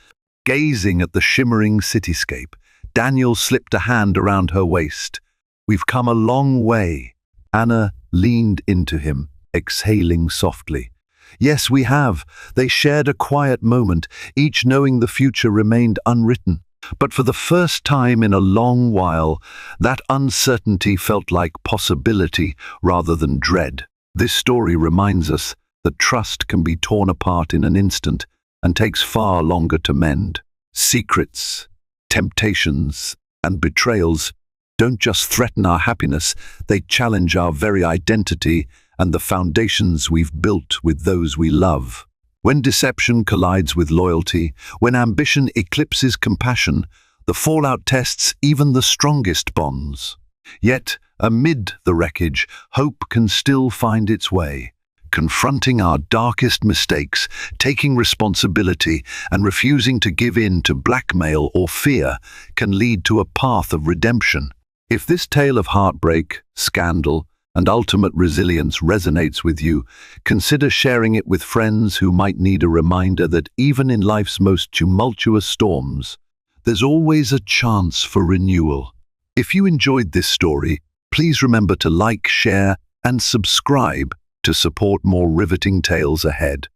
gazing at the shimmering cityscape. Daniel slipped a hand around her waist. "We've come a long way." Anna leaned into him, exhaling softly. "Yes, we have." They shared a quiet moment, each knowing the future remained unwritten. But for the first time in a long while, that uncertainty felt like possibility rather than dread. This story reminds us that trust can be torn apart in an instant and takes far longer to mend. Secrets, temptations, and betrayals don't just threaten our happiness, they challenge our very identity and the foundations we've built with those we love. When deception collides with loyalty, when ambition eclipses compassion, the fallout tests even the strongest bonds. Yet, amid the wreckage, hope can still find its way. Confronting our darkest mistakes, taking responsibility, and refusing to give in to blackmail or fear can lead to a path of redemption. If this tale of heartbreak, scandal, and ultimate resilience resonates with you, consider sharing it with friends who might need a reminder that even in life's most tumultuous storms, there's always a chance for renewal. If you enjoyed this story, please remember to like, share, and subscribe to support more riveting tales ahead.